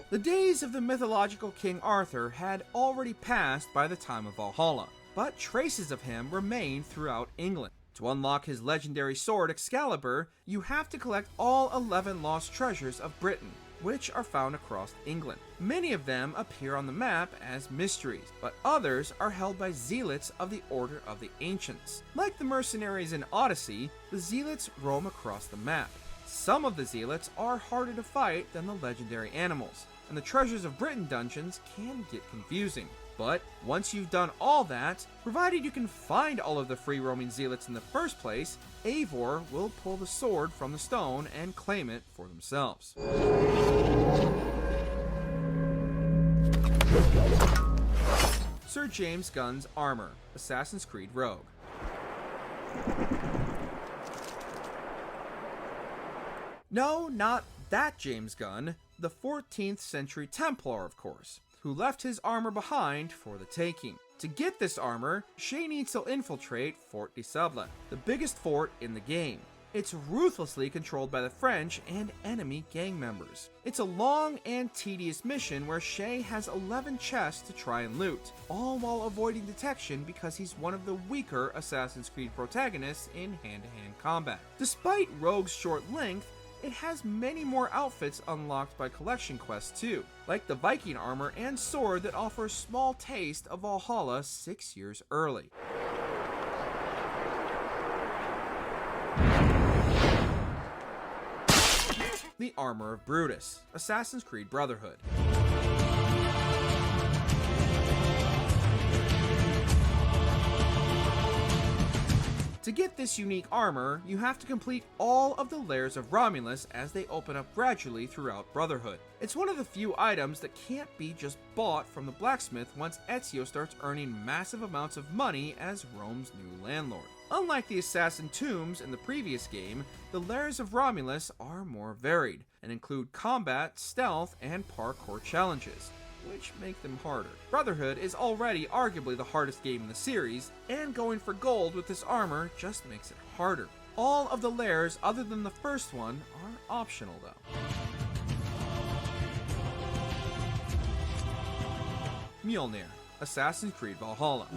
The days of the mythological King Arthur had already passed by the time of Valhalla, but traces of him remain throughout England. To unlock his legendary sword Excalibur, you have to collect all 11 lost treasures of Britain, which are found across England. Many of them appear on the map as mysteries, but others are held by zealots of the Order of the Ancients. Like the mercenaries in Odyssey, the zealots roam across the map. Some of the zealots are harder to fight than the legendary animals, and the Treasures of Britain dungeons can get confusing. But once you've done all that, provided you can find all of the free-roaming zealots in the first place, Eivor will pull the sword from the stone and claim it for themselves. Sir James Gunn's Armor, Assassin's Creed Rogue. No, not that James Gunn, the 14th century Templar, of course, who left his armor behind for the taking. To get this armor, Shay needs to infiltrate Fort de Sable, the biggest fort in the game. It's ruthlessly controlled by the French and enemy gang members. It's a long and tedious mission where Shay has 11 chests to try and loot, all while avoiding detection because he's one of the weaker Assassin's Creed protagonists in hand-to-hand combat. Despite Rogue's short length, it has many more outfits unlocked by collection quests too, like the Viking armor and sword that offer a small taste of Valhalla 6 years early. The Armor of Brutus, Assassin's Creed Brotherhood. To get this unique armor, you have to complete all of the layers of Romulus as they open up gradually throughout Brotherhood. It's one of the few items that can't be just bought from the blacksmith once Ezio starts earning massive amounts of money as Rome's new landlord. Unlike the assassin tombs in the previous game, the layers of Romulus are more varied and include combat, stealth, and parkour challenges, which make them harder. Brotherhood is already arguably the hardest game in the series, and going for gold with this armor just makes it harder. All of the layers other than the first one are optional though. Mjolnir, Assassin's Creed Valhalla.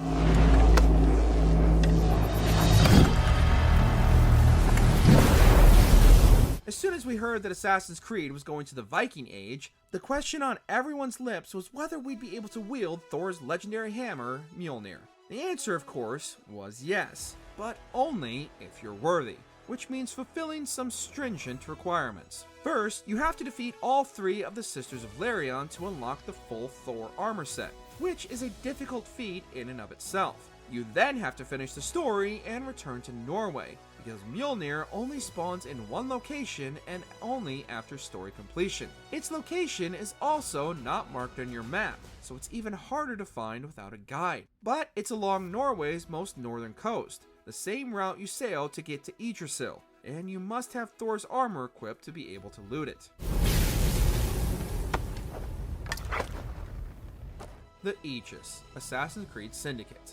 soon as we heard that Assassin's Creed was going to the Viking Age, the question on everyone's lips was whether we'd be able to wield Thor's legendary hammer, Mjolnir. The answer, of course, was yes, but only if you're worthy, which means fulfilling some stringent requirements. First, you have to defeat all 3 of the Sisters of Larion to unlock the full Thor armor set, which is a difficult feat in and of itself. You then have to finish the story and return to Norway, because Mjolnir only spawns in one location and only after story completion. Its location is also not marked on your map, so it's even harder to find without a guide. But it's along Norway's most northern coast, the same route you sail to get to Yggdrasil, and you must have Thor's armor equipped to be able to loot it. The Aegis, Assassin's Creed Syndicate.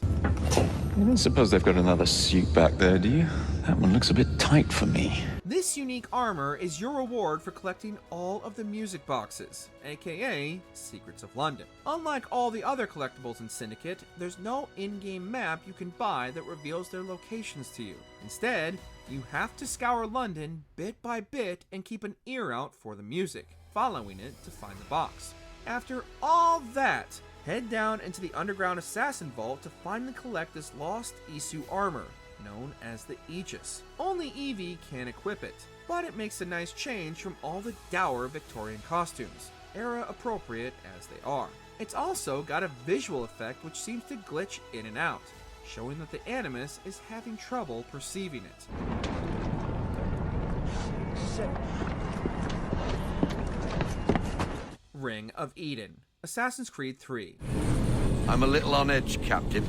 You don't suppose they've got another suit back there, do you? That one looks a bit tight for me. This unique armor is your reward for collecting all of the music boxes, aka Secrets of London. Unlike all the other collectibles in Syndicate, there's no in-game map you can buy that reveals their locations to you. Instead, you have to scour London bit by bit and keep an ear out for the music, following it to find the box. After all that, head down into the underground assassin vault to finally collect this lost Isu armor, known as the Aegis. Only Eevee can equip it, but it makes a nice change from all the dour Victorian costumes, era appropriate as they are. It's also got a visual effect which seems to glitch in and out, showing that the Animus is having trouble perceiving it. Ring of Eden, Assassin's Creed 3. I'm a little on edge, Captain.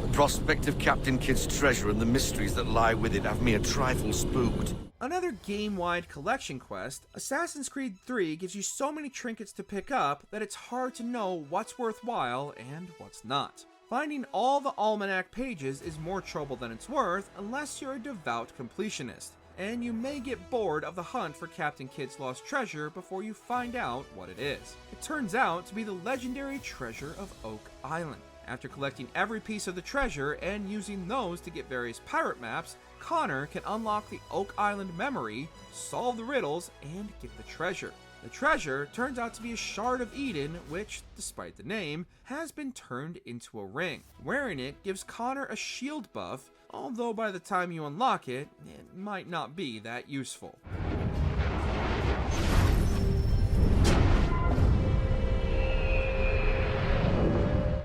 The prospect of Captain Kidd's treasure and the mysteries that lie with it have me a trifle spooked. Another game-wide collection quest, Assassin's Creed 3 gives you so many trinkets to pick up that it's hard to know what's worthwhile and what's not. Finding all the almanac pages is more trouble than it's worth unless you're a devout completionist, and you may get bored of the hunt for Captain Kidd's lost treasure before you find out what it is. It turns out to be the legendary treasure of Oak Island. After collecting every piece of the treasure and using those to get various pirate maps, Connor can unlock the Oak Island memory, solve the riddles, and get the treasure. The treasure turns out to be a shard of Eden, which, despite the name, has been turned into a ring. Wearing it gives Connor a shield buff, although by the time you unlock it, it might not be that useful.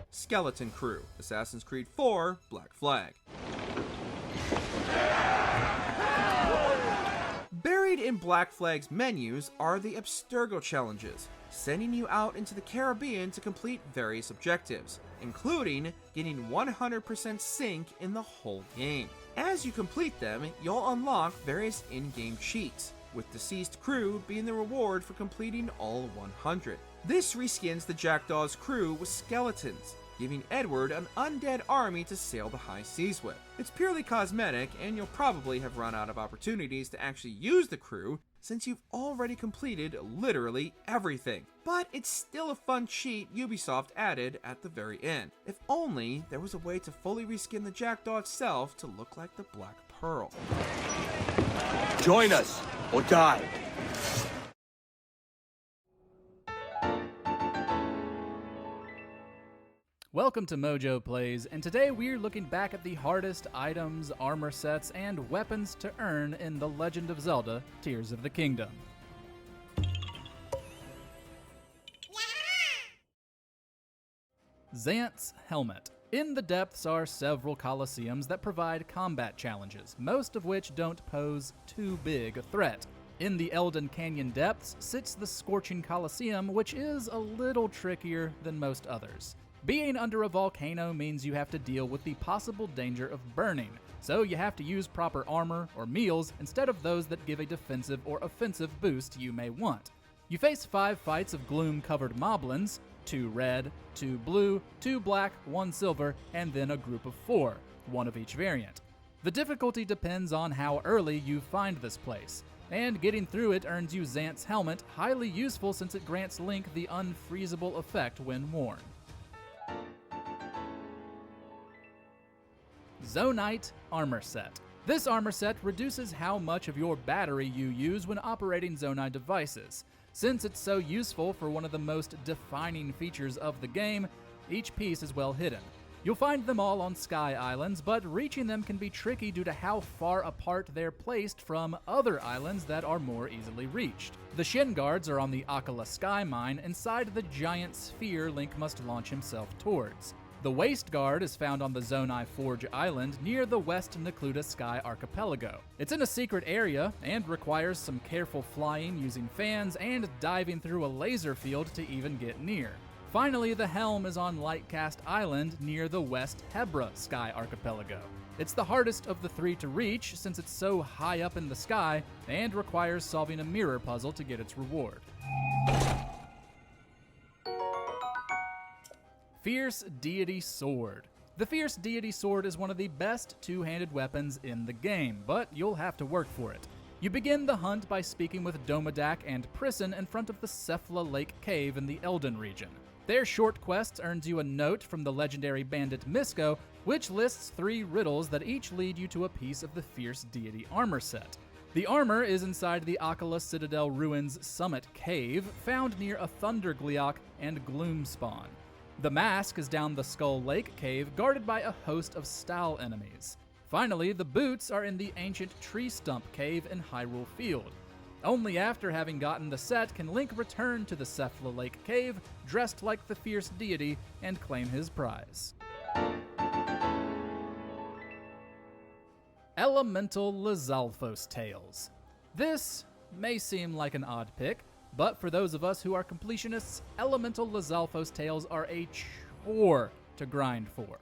Skeleton Crew, Assassin's Creed 4, Black Flag. Buried in Black Flag's menus are the Abstergo challenges, sending you out into the Caribbean to complete various objectives, including getting 100% sync in the whole game. As you complete them, you'll unlock various in-game cheats, with Deceased Crew being the reward for completing all 100. This reskins the Jackdaw's crew with skeletons, giving Edward an undead army to sail the high seas with. It's purely cosmetic, and you'll probably have run out of opportunities to actually use the crew since you've already completed literally everything. But it's still a fun cheat Ubisoft added at the very end. If only there was a way to fully reskin the Jackdaw itself to look like the Black Pearl. Join us, or die. Welcome to MojoPlays, and today we're looking back at the hardest items, armor sets, and weapons to earn in The Legend of Zelda: Tears of the Kingdom. Zant's Helmet. In the depths are several coliseums that provide combat challenges, most of which don't pose too big a threat. In the Elden Canyon depths sits the Scorching Coliseum, which is a little trickier than most others. Being under a volcano means you have to deal with the possible danger of burning, so you have to use proper armor or meals instead of those that give a defensive or offensive boost you may want. You face 5 fights of gloom-covered moblins, 2 red, 2 blue, 2 black, 1 silver, and then a group of 4, 1 of each variant. The difficulty depends on how early you find this place, and getting through it earns you Zant's Helmet, highly useful since it grants Link the unfreezable effect when worn. Zonite Armor Set. This armor set reduces how much of your battery you use when operating Zonai devices. Since it's so useful for one of the most defining features of the game, each piece is well hidden. You'll find them all on Sky Islands, but reaching them can be tricky due to how far apart they're placed from other islands that are more easily reached. The Shin Guards are on the Akala Sky Mine inside the giant sphere Link must launch himself towards. The Waste Guard is found on the Zonai Forge Island near the West Necluda Sky Archipelago. It's in a secret area and requires some careful flying using fans and diving through a laser field to even get near. Finally, the Helm is on Lightcast Island near the West Hebra Sky Archipelago. It's the hardest of the three to reach since it's so high up in the sky and requires solving a mirror puzzle to get its reward. Fierce Deity Sword. The Fierce Deity Sword is one of the best two-handed weapons in the game, but you'll have to work for it. You begin the hunt by speaking with Domodak and Prisson in front of the Cephala Lake Cave in the Elden region. Their short quest earns you a note from the legendary bandit Misko, which lists 3 riddles that each lead you to a piece of the Fierce Deity armor set. The armor is inside the Akala Citadel Ruins Summit Cave, found near a Thunder Gleeok and Gloom Spawn. The mask is down the Skull Lake Cave, guarded by a host of Stal enemies. Finally, the boots are in the ancient Tree Stump Cave in Hyrule Field. Only after having gotten the set can Link return to the Cephala Lake Cave, dressed like the Fierce Deity, and claim his prize. Elemental Lizalfos Tails. This may seem like an odd pick, but for those of us who are completionists, Elemental Lizalfos Tails are a chore to grind for.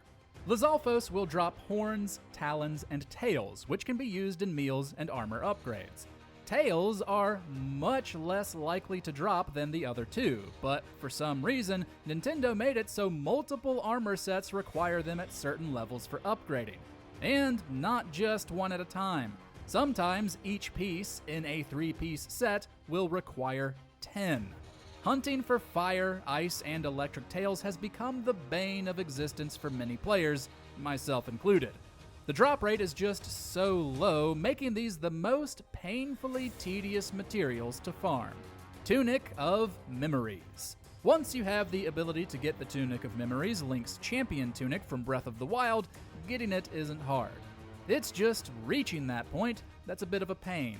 Lizalfos will drop horns, talons, and tails, which can be used in meals and armor upgrades. Tails are much less likely to drop than the other two, but for some reason, Nintendo made it so multiple armor sets require them at certain levels for upgrading. And not just one at a time. Sometimes each piece in a 3-piece set will require 10. Hunting for fire, ice, and electric tails has become the bane of existence for many players, myself included. The drop rate is just so low, making these the most painfully tedious materials to farm. Tunic of Memories. Once you have the ability to get the Tunic of Memories, Link's champion tunic from Breath of the Wild, getting it isn't hard. It's just reaching that point that's a bit of a pain.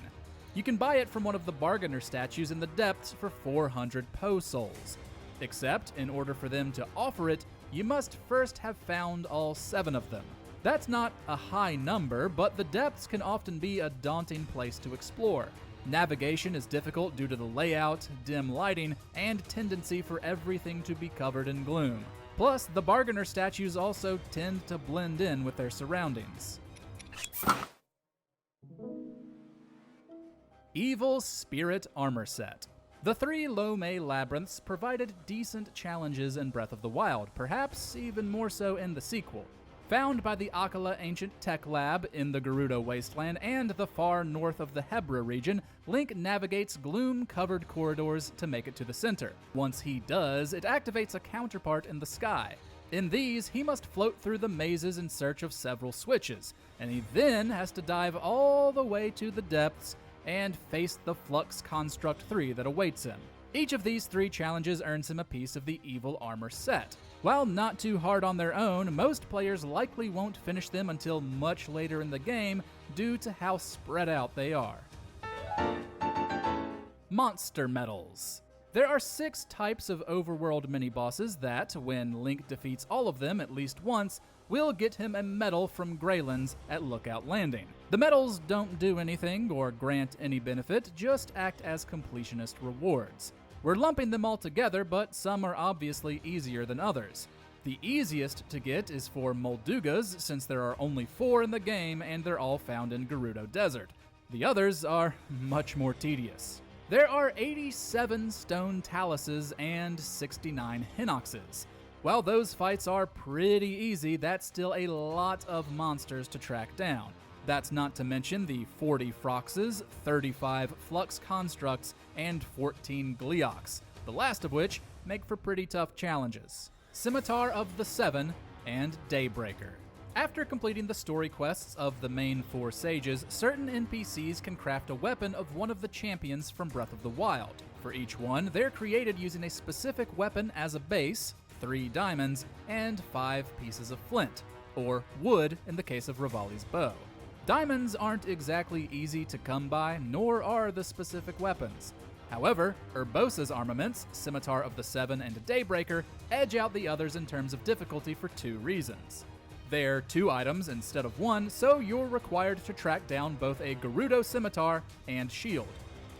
You can buy it from one of the bargainer statues in the depths for 400 Po souls. Except, in order for them to offer it, you must first have found all 7 of them. That's not a high number, but the depths can often be a daunting place to explore. Navigation is difficult due to the layout, dim lighting, and tendency for everything to be covered in gloom. Plus, the bargainer statues also tend to blend in with their surroundings. Evil Spirit Armor Set. The 3 Lomé Labyrinths provided decent challenges in Breath of the Wild, perhaps even more so in the sequel. Found by the Akala Ancient Tech Lab in the Gerudo Wasteland and the far north of the Hebra region, Link navigates gloom-covered corridors to make it to the center. Once he does, it activates a counterpart in the sky. In these, he must float through the mazes in search of several switches, and he then has to dive all the way to the depths and face the Flux Construct 3 that awaits him. Each of these 3 challenges earns him a piece of the Evil Armor set. While not too hard on their own, most players likely won't finish them until much later in the game due to how spread out they are. Monster Medals. There are 6 types of overworld mini-bosses that, when Link defeats all of them at least once, will get him a medal from Greylands at Lookout Landing. The medals don't do anything or grant any benefit, just act as completionist rewards. We're lumping them all together, but some are obviously easier than others. The easiest to get is for Moldugas, since there are only 4 in the game and they're all found in Gerudo Desert. The others are much more tedious. There are 87 Stone Taluses and 69 Hinoxes. While those fights are pretty easy, that's still a lot of monsters to track down. That's not to mention the 40 Froxes, 35 Flux Constructs, and 14 Gleeoks, the last of which make for pretty tough challenges. Scimitar of the Seven and Daybreaker. After completing the story quests of the main 4 sages, certain NPCs can craft a weapon of one of the champions from Breath of the Wild. For each one, they're created using a specific weapon as a base, 3 diamonds, and 5 pieces of flint, or wood in the case of Rivali's bow. Diamonds aren't exactly easy to come by, nor are the specific weapons. However, Urbosa's armaments, Scimitar of the Seven and Daybreaker, edge out the others in terms of difficulty for 2 reasons. They're 2 items instead of 1, so you're required to track down both a Gerudo Scimitar and shield.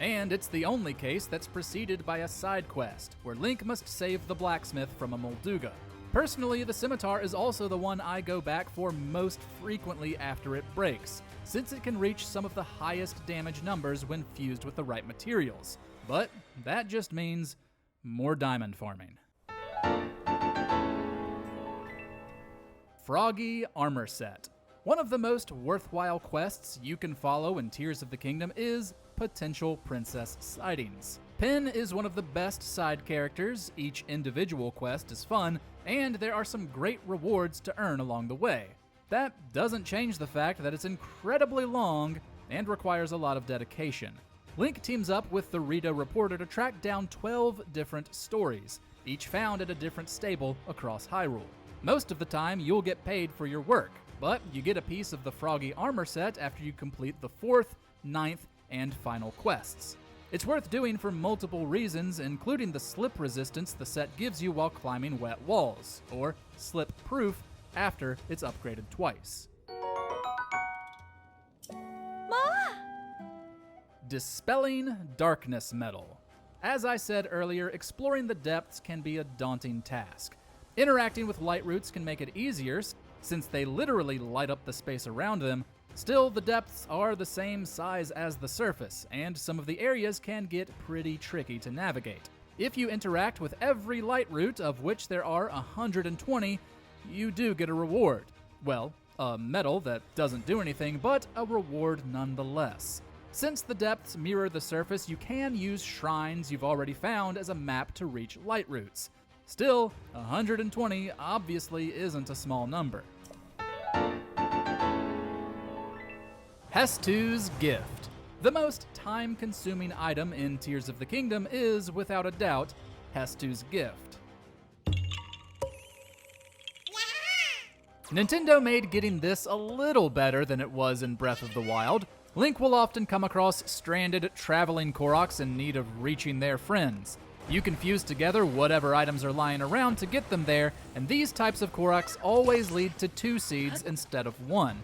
And it's the only case that's preceded by a side quest, where Link must save the blacksmith from a Molduga. Personally, the Scimitar is also the one I go back for most frequently after it breaks, since it can reach some of the highest damage numbers when fused with the right materials. But that just means more diamond farming. Froggy Armor Set. One of the most worthwhile quests you can follow in Tears of the Kingdom is potential princess sightings. Pin is one of the best side characters, each individual quest is fun, and there are some great rewards to earn along the way. That doesn't change the fact that it's incredibly long and requires a lot of dedication. Link teams up with the Rito Reporter to track down 12 different stories, each found at a different stable across Hyrule. Most of the time, you'll get paid for your work, but you get a piece of the Froggy Armor Set after you complete the 4th, 9th, and final quests. It's worth doing for multiple reasons, including the slip resistance the set gives you while climbing wet walls, or slip proof after it's upgraded twice. Ma! Dispelling Darkness Metal. As I said earlier, exploring the depths can be a daunting task. Interacting with light roots can make it easier, since they literally light up the space around them. Still, the depths are the same size as the surface, and some of the areas can get pretty tricky to navigate. If you interact with every light root, of which there are 120, you do get a reward. Well, a medal that doesn't do anything, but a reward nonetheless. Since the depths mirror the surface, you can use shrines you've already found as a map to reach light roots. Still, 120 obviously isn't a small number. Hestu's Gift. The most time-consuming item in Tears of the Kingdom is, without a doubt, Hestu's Gift. Nintendo made getting this a little better than it was in Breath of the Wild. Link will often come across stranded traveling Koroks in need of reaching their friends. You can fuse together whatever items are lying around to get them there, and these types of Koroks always lead to 2 seeds instead of 1.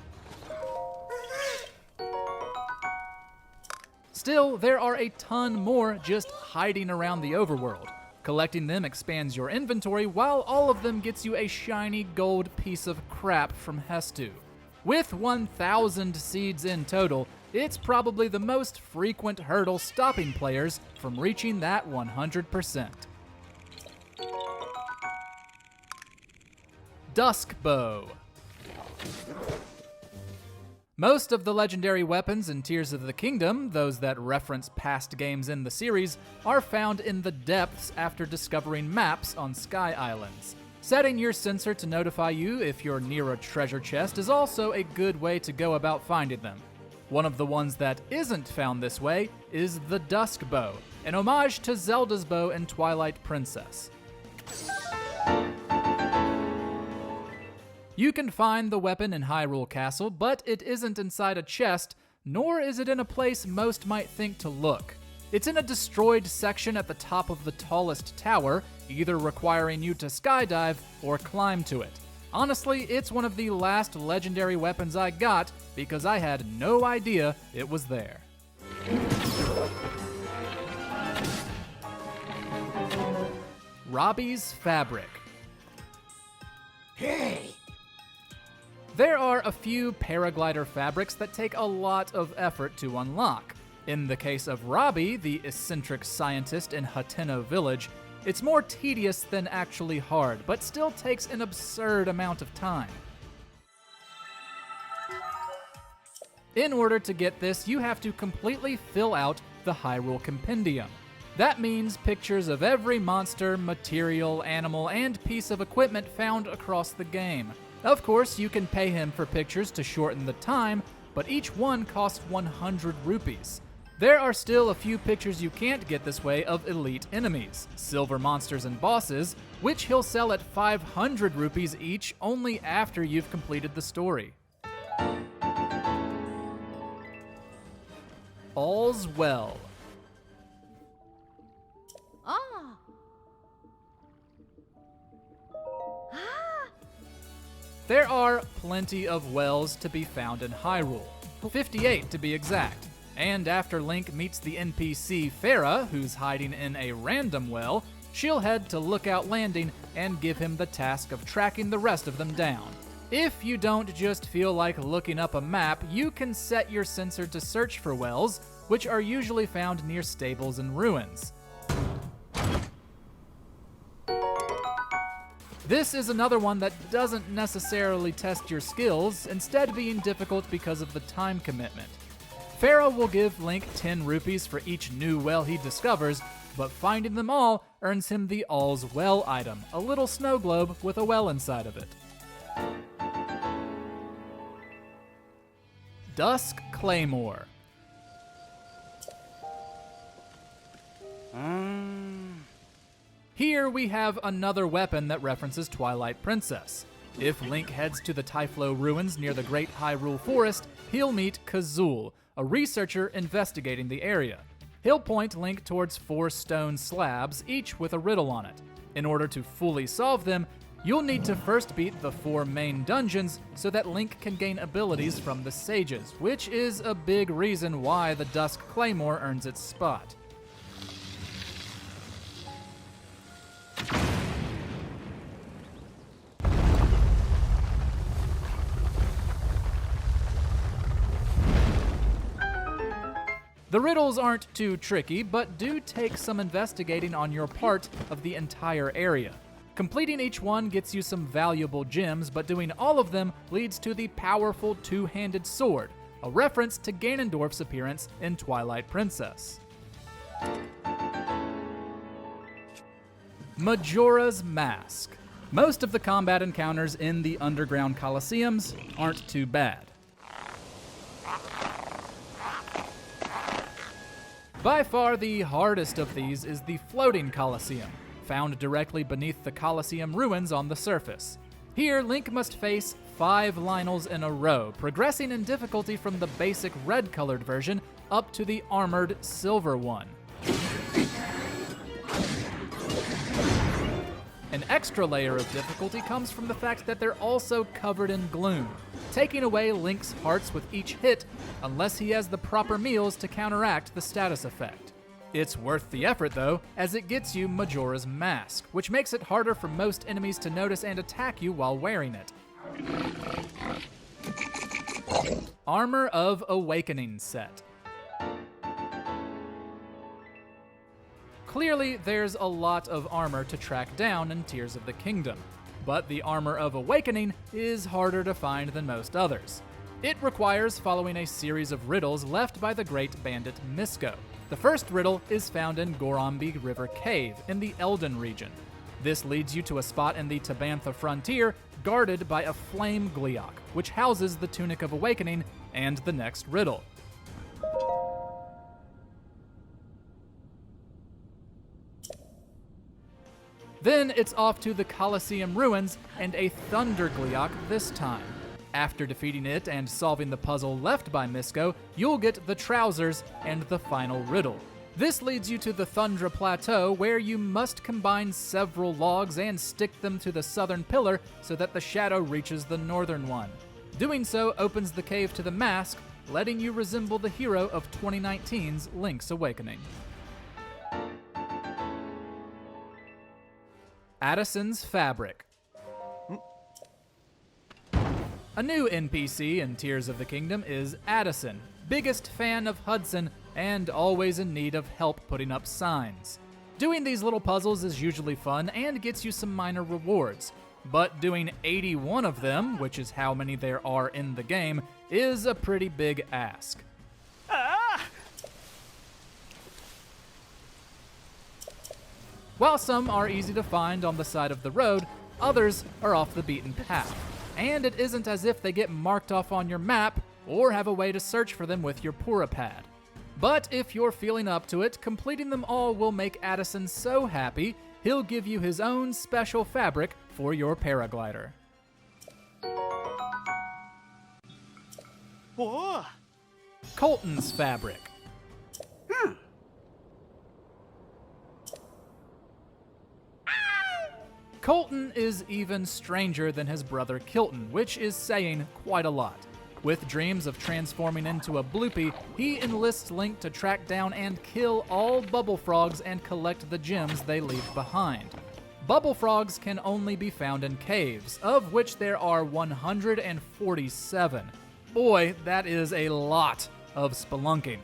Still, there are a ton more just hiding around the overworld. Collecting them expands your inventory, while all of them gets you a shiny gold piece of crap from Hestu. With 1,000 seeds in total, it's probably the most frequent hurdle stopping players from reaching that 100%. Dusk Bow. Most of the legendary weapons in Tears of the Kingdom, those that reference past games in the series, are found in the depths after discovering maps on Sky Islands. Setting your sensor to notify you if you're near a treasure chest is also a good way to go about finding them. One of the ones that isn't found this way is the Dusk Bow, an homage to Zelda's bow in Twilight Princess. You can find the weapon in Hyrule Castle, but it isn't inside a chest, nor is it in a place most might think to look. It's in a destroyed section at the top of the tallest tower, either requiring you to skydive or climb to it. Honestly, it's one of the last legendary weapons I got because I had no idea it was there. Robbie's Fabric. Hey! There are a few paraglider fabrics that take a lot of effort to unlock. In the case of Robbie, the eccentric scientist in Hateno Village, it's more tedious than actually hard, but still takes an absurd amount of time. In order to get this, you have to completely fill out the Hyrule Compendium. That means pictures of every monster, material, animal, and piece of equipment found across the game. Of course, you can pay him for pictures to shorten the time, but each one costs 100 rupees. There are still a few pictures you can't get this way of elite enemies, silver monsters and bosses, which he'll sell at 500 rupees each only after you've completed the story. All's well. Ah. There are plenty of wells to be found in Hyrule, 58 to be exact, and after Link meets the NPC Farah, who's hiding in a random well, she'll head to Lookout Landing and give him the task of tracking the rest of them down. If you don't just feel like looking up a map, you can set your sensor to search for wells, which are usually found near stables and ruins. This is another one that doesn't necessarily test your skills, instead being difficult because of the time commitment. Farah will give Link 10 rupees for each new well he discovers, but finding them all earns him the All's Well item, a little snow globe with a well inside of it. Dusk Claymore. Here we have another weapon that references Twilight Princess. If Link heads to the Typhlo ruins near the Great Hyrule Forest, he'll meet Kazul, a researcher investigating the area. He'll point Link towards 4 stone slabs, each with a riddle on it. In order to fully solve them, you'll need to first beat the 4 main dungeons so that Link can gain abilities from the sages, which is a big reason why the Dusk Claymore earns its spot. The riddles aren't too tricky, but do take some investigating on your part of the entire area. Completing each one gets you some valuable gems, but doing all of them leads to the powerful two-handed sword, a reference to Ganondorf's appearance in Twilight Princess. Majora's Mask. Most of the combat encounters in the underground Colosseums aren't too bad. By far the hardest of these is the floating Colosseum, found directly beneath the Colosseum ruins on the surface. Here, Link must face 5 Lionels in a row, progressing in difficulty from the basic red-colored version up to the armored silver one. An extra layer of difficulty comes from the fact that they're also covered in gloom, taking away Link's hearts with each hit unless he has the proper meals to counteract the status effect. It's worth the effort though, as it gets you Majora's Mask, which makes it harder for most enemies to notice and attack you while wearing it. Armor of Awakening set. Clearly, there's a lot of armor to track down in Tears of the Kingdom, but the Armor of Awakening is harder to find than most others. It requires following a series of riddles left by the great bandit Misko. The first riddle is found in Gorombi River Cave in the Elden region. This leads you to a spot in the Tabantha frontier guarded by a flame Gleeok, which houses the Tunic of Awakening and the next riddle. Then it's off to the Colosseum ruins and a Thunder Gleeok this time. After defeating it and solving the puzzle left by Misko, you'll get the trousers and the final riddle. This leads you to the Thundra Plateau, where you must combine several logs and stick them to the southern pillar so that the shadow reaches the northern one. Doing so opens the cave to the mask, letting you resemble the hero of 2019's Link's Awakening. Addison's Fabric. A new NPC in Tears of the Kingdom is Addison, biggest fan of Hudson and always in need of help putting up signs. Doing these little puzzles is usually fun and gets you some minor rewards, but doing 81 of them, which is how many there are in the game, is a pretty big ask. While some are easy to find on the side of the road, others are off the beaten path. and it isn't as if they get marked off on your map or have a way to search for them with your Purapad. But if you're feeling up to it, completing them all will make Addison so happy, he'll give you his own special fabric for your paraglider. Whoa. Colton's fabric. Colton is even stranger than his brother Kilton, which is saying quite a lot. With dreams of transforming into a bloopy, he enlists Link to track down and kill all bubble frogs and collect the gems they leave behind. Bubble frogs can only be found in caves, of which there are 147. Boy, that is a lot of spelunking.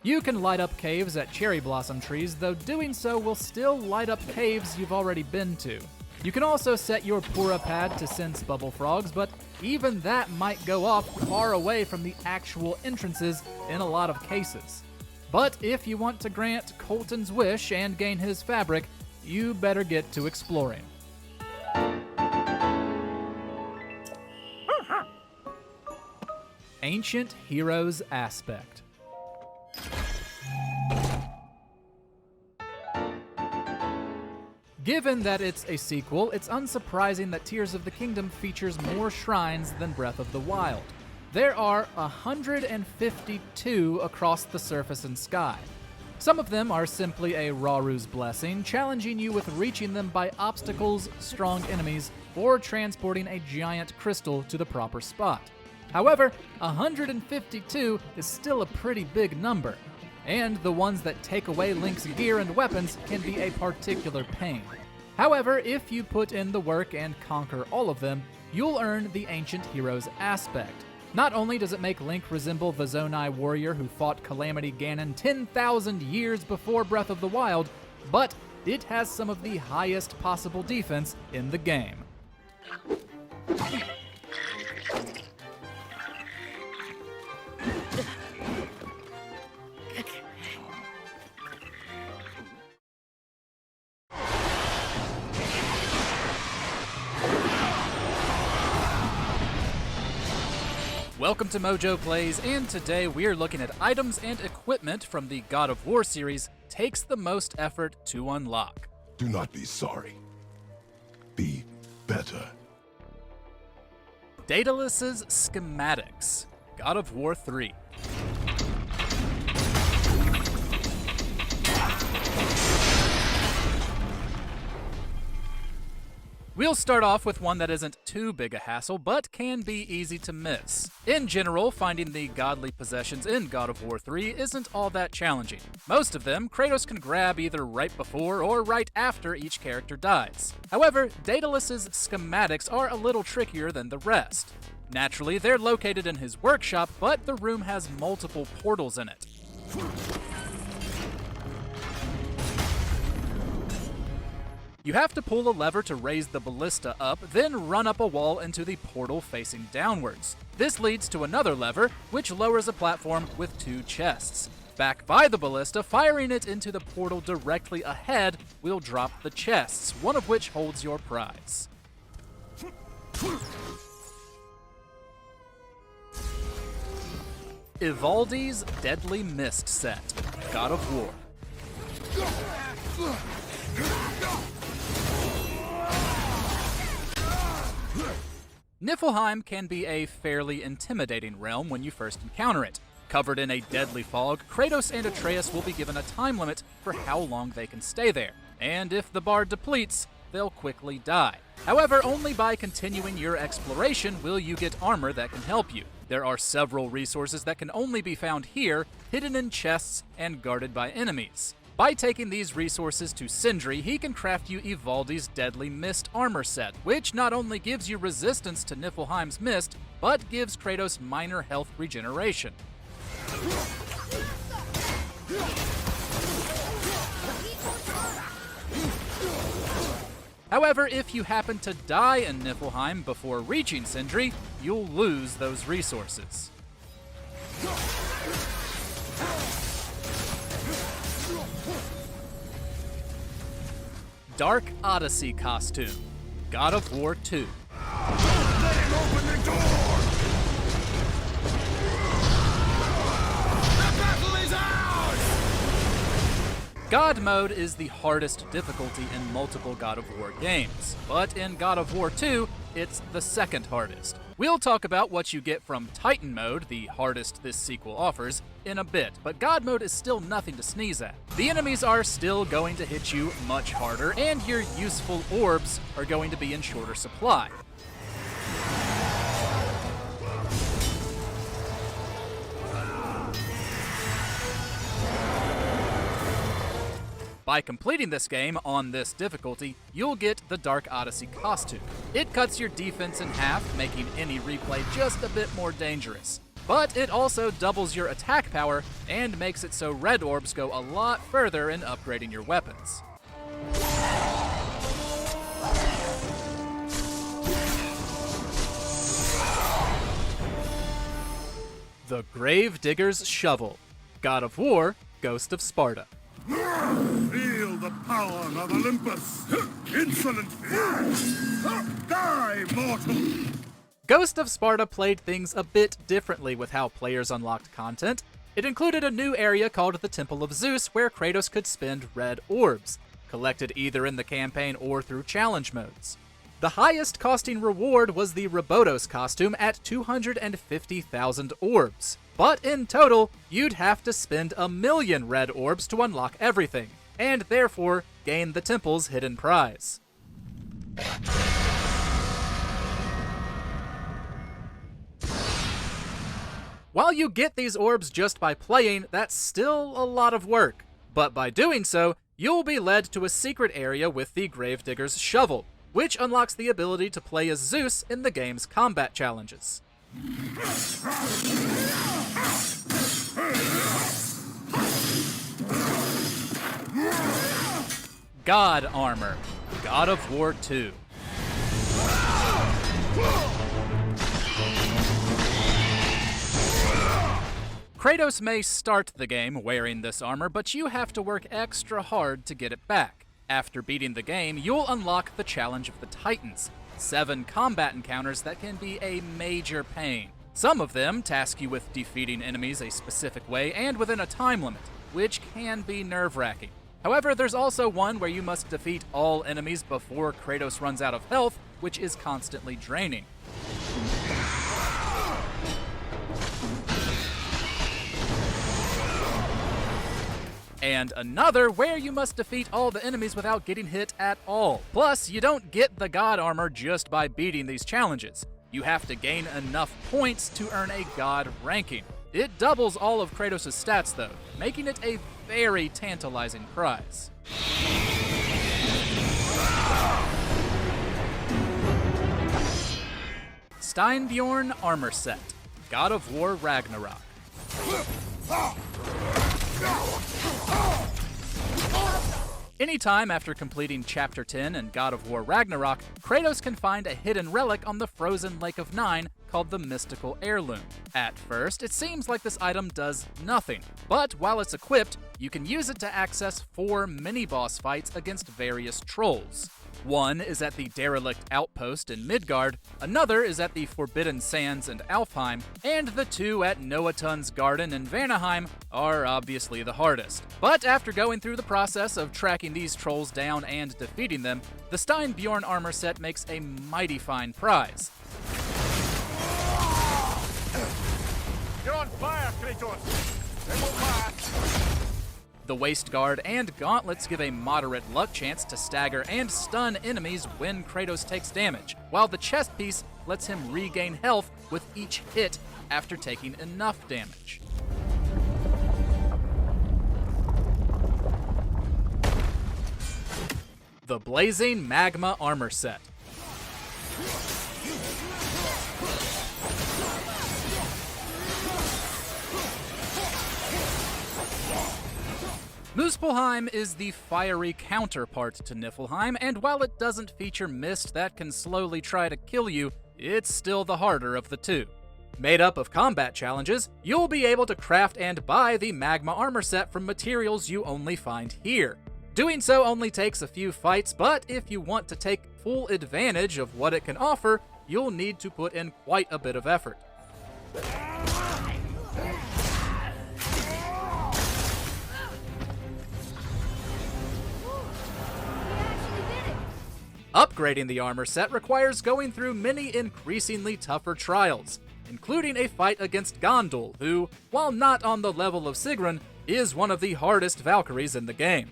You can light up caves at cherry blossom trees, though doing so will still light up caves you've already been to. You can also set your Purapad to sense bubble frogs, but even that might go off far away from the actual entrances in a lot of cases. But if you want to grant Colton's wish and gain his fabric, you better get to exploring. Ancient Heroes Aspect. Given that it's a sequel, it's unsurprising that Tears of the Kingdom features more shrines than Breath of the Wild. There are 152 across the surface and sky. Some of them are simply a Raru's Blessing, challenging you with reaching them by obstacles, strong enemies, or transporting a giant crystal to the proper spot. However, 152 is still a pretty big number, and the ones that take away Link's gear and weapons can be a particular pain. However, if you put in the work and conquer all of them, you'll earn the Ancient Heroes aspect. Not only does it make Link resemble the Zonai warrior who fought Calamity Ganon 10,000 years before Breath of the Wild, but it has some of the highest possible defense in the game. Welcome to MojoPlays, and today we're looking at items and equipment from the God of War series takes the most effort to unlock. Do not be sorry. Be better. Daedalus's Schematics, God of War 3. We'll start off with one that isn't too big a hassle, but can be easy to miss. In general, finding the godly possessions in God of War 3 isn't all that challenging. Most of them, Kratos can grab either right before or right after each character dies. However, Daedalus's schematics are a little trickier than the rest. Naturally, they're located in his workshop, but the room has multiple portals in it. You have to pull a lever to raise the ballista up, then run up a wall into the portal facing downwards. This leads to another lever, which lowers a platform with two chests. Back by the ballista, firing it into the portal directly ahead will drop the chests, one of which holds your prize. Ivaldi's Deadly Mist set, God of War. Niflheim can be a fairly intimidating realm when you first encounter it. Covered in a deadly fog, Kratos and Atreus will be given a time limit for how long they can stay there, and if the bar depletes, they'll quickly die. However, only by continuing your exploration will you get armor that can help you. There are several resources that can only be found here, hidden in chests and guarded by enemies. By taking these resources to Sindri, he can craft you Ivaldi's Deadly Mist armor set, which not only gives you resistance to Niflheim's mist, but gives Kratos minor health regeneration. However, if you happen to die in Niflheim before reaching Sindri, you'll lose those resources. Dark Odyssey costume. God of War 2. Let him open the door! The battle is ours! God Mode is the hardest difficulty in multiple God of War games, but in God of War 2, it's the second hardest. We'll talk about what you get from Titan Mode, the hardest this sequel offers, in a bit, but God Mode is still nothing to sneeze at. The enemies are still going to hit you much harder, and your useful orbs are going to be in shorter supply. By completing this game on this difficulty, you'll get the Dark Odyssey costume. It cuts your defense in half, making any replay just a bit more dangerous. But it also doubles your attack power and makes it so red orbs go a lot further in upgrading your weapons. The Gravedigger's Shovel. God of War, Ghost of Sparta. Feel the power of Olympus! Insolent! Die, mortal! Ghost of Sparta played things a bit differently with how players unlocked content. It included a new area called the Temple of Zeus where Kratos could spend red orbs, collected either in the campaign or through challenge modes. The highest costing reward was the Robotos costume at 250,000 orbs. But in total, you'd have to spend 1,000,000 red orbs to unlock everything, and therefore gain the temple's hidden prize. While you get these orbs just by playing, that's still a lot of work. But by doing so, you'll be led to a secret area with the Gravedigger's Shovel, which unlocks the ability to play as Zeus in the game's combat challenges. God Armor, God of War 2. Kratos may start the game wearing this armor, but you have to work extra hard to get it back. After beating the game, you'll unlock the Challenge of the Titans, 7 combat encounters that can be a major pain. Some of them task you with defeating enemies a specific way and within a time limit, which can be nerve-wracking. However, there's also one where you must defeat all enemies before Kratos runs out of health, which is constantly draining. And another where you must defeat all the enemies without getting hit at all. Plus, you don't get the God Armor just by beating these challenges. You have to gain enough points to earn a God ranking. It doubles all of Kratos' stats though, making it a very tantalizing prize. Steinbjorn Armor Set, God of War Ragnarok. Anytime after completing Chapter 10 in God of War Ragnarok, Kratos can find a hidden relic on the frozen Lake of Nine called the Mystical Heirloom. At first, it seems like this item does nothing, but while it's equipped, you can use it to access 4 mini-boss fights against various trolls. One is at the Derelict Outpost in Midgard, another is at the Forbidden Sands in Alfheim, and the 2 at Noatun's Garden in Vanaheim are obviously the hardest. But after going through the process of tracking these trolls down and defeating them, the Steinbjorn armor set makes a mighty fine prize. You're on fire, Kratos! They won't pass! The Waist Guard and Gauntlets give a moderate luck chance to stagger and stun enemies when Kratos takes damage, while the chest piece lets him regain health with each hit after taking enough damage. The Blazing Magma Armor Set. Muspelheim is the fiery counterpart to Niflheim, and while it doesn't feature mist that can slowly try to kill you, it's still the harder of the two. Made up of combat challenges, you'll be able to craft and buy the Magma Armor Set from materials you only find here. Doing so only takes a few fights, but if you want to take full advantage of what it can offer, you'll need to put in quite a bit of effort. Upgrading the armor set requires going through many increasingly tougher trials, including a fight against Gondul, who, while not on the level of Sigrun, is one of the hardest Valkyries in the game.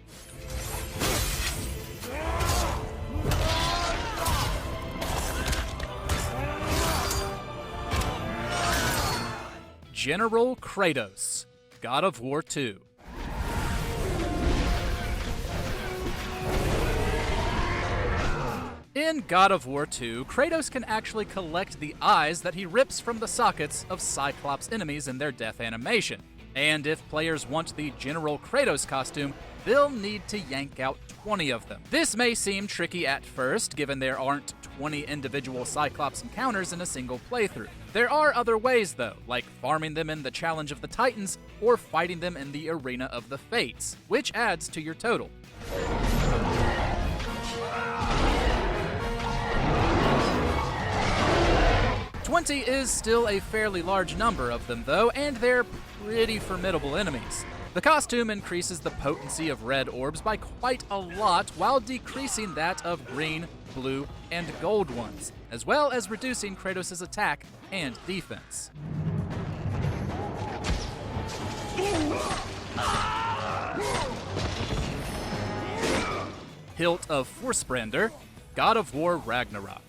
General Kratos, God of War 2. In God of War 2, Kratos can actually collect the eyes that he rips from the sockets of Cyclops enemies in their death animation. And if players want the General Kratos costume, they'll need to yank out 20 of them. This may seem tricky at first, given there aren't 20 individual Cyclops encounters in a single playthrough. There are other ways though, like farming them in the Challenge of the Titans or fighting them in the Arena of the Fates, which adds to your total. $20 is still a fairly large number of them though, and they're pretty formidable enemies. The costume increases the potency of red orbs by quite a lot while decreasing that of green, blue, and gold ones, as well as reducing Kratos' attack and defense. Hilt of Forsbrander, God of War Ragnarok.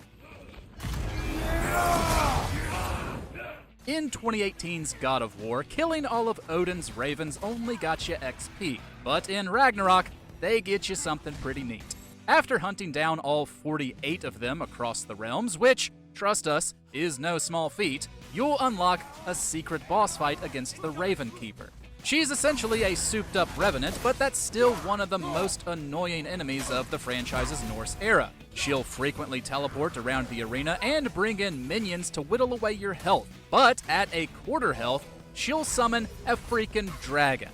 In 2018's God of War, killing all of Odin's ravens only got you XP, but in Ragnarok, they get you something pretty neat. After hunting down all 48 of them across the realms, which, trust us, is no small feat, you'll unlock a secret boss fight against the Raven Keeper. She's essentially a souped-up revenant, but that's still one of the most annoying enemies of the franchise's Norse era. She'll frequently teleport around the arena and bring in minions to whittle away your health, but at a quarter health, she'll summon a freaking dragon.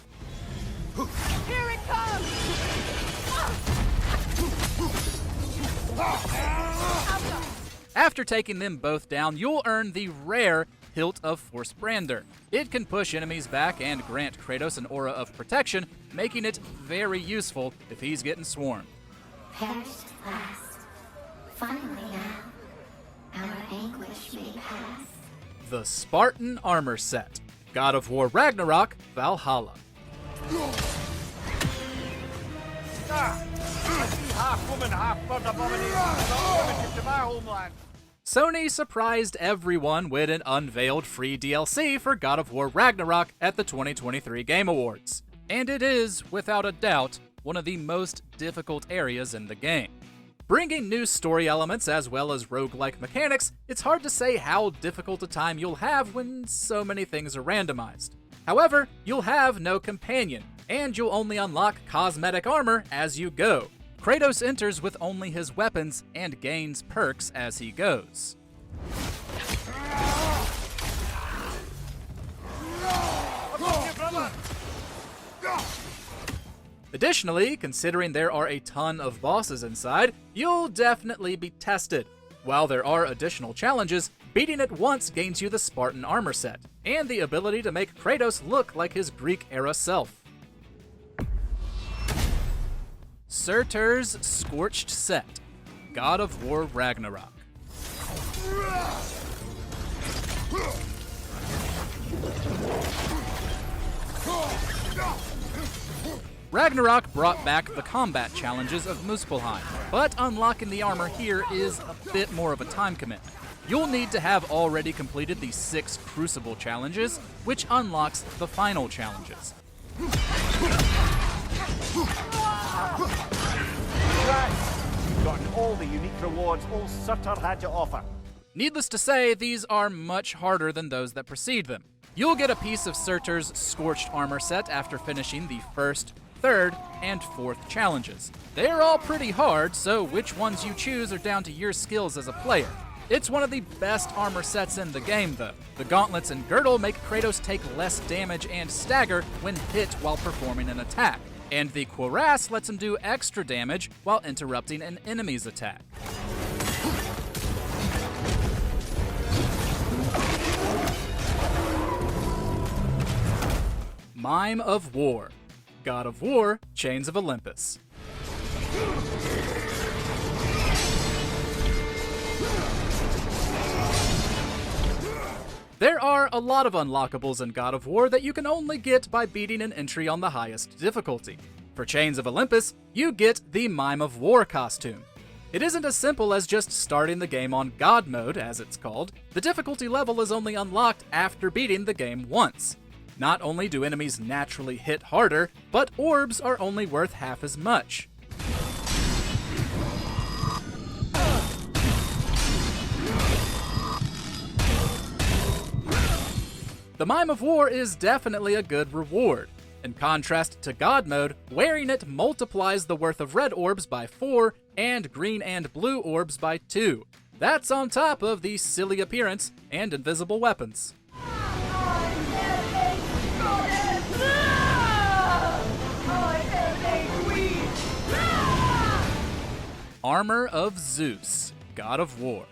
Here it comes! After taking them both down, you'll earn the rare Hilt of Forsbrander. It can push enemies back and grant Kratos an aura of protection, making it very useful if he's getting swarmed. Perished at last. Finally now, our anguish may pass. The Spartan Armor Set. God of War Ragnarok Valhalla. Half woman, half bird abomination, not limited to my homeland. Sony surprised everyone with an unveiled free DLC for God of War Ragnarok at the 2023 Game Awards. And it is, without a doubt, one of the most difficult areas in the game. Bringing new story elements as well as roguelike mechanics, it's hard to say how difficult a time you'll have when so many things are randomized. However, you'll have no companion, and you'll only unlock cosmetic armor as you go. Kratos enters with only his weapons and gains perks as he goes. Additionally, considering there are a ton of bosses inside, you'll definitely be tested. While there are additional challenges, beating it once gains you the Spartan armor set, and the ability to make Kratos look like his Greek-era self. Surtur's Scorched Set, God of War Ragnarok. Ragnarok brought back the combat challenges of Muspelheim, but unlocking the armor here is a bit more of a time commitment. You'll need to have already completed the 6 Crucible challenges, which unlocks the final challenges. You've gotten all the unique rewards all Surtur had to offer. Needless to say, these are much harder than those that precede them. You'll get a piece of Surtur's Scorched armor set after finishing the 1st, 3rd, and 4th challenges. They're all pretty hard, so which ones you choose are down to your skills as a player. It's one of the best armor sets in the game, though. The gauntlets and girdle make Kratos take less damage and stagger when hit while performing an attack. and the Cuirass lets him do extra damage while interrupting an enemy's attack. Mime of War. God of War, Chains of Olympus. There are a lot of unlockables in God of War that you can only get by beating an entry on the highest difficulty. For Chains of Olympus, you get the Mime of War costume. It isn't as simple as just starting the game on God mode, as it's called. The difficulty level is only unlocked after beating the game once. Not only do enemies naturally hit harder, but orbs are only worth half as much. The Mime of War is definitely a good reward. In contrast to God mode, wearing it multiplies the worth of red orbs by 4 and green and blue orbs by 2. That's on top of the silly appearance and invisible weapons. Armor of Zeus, God of War.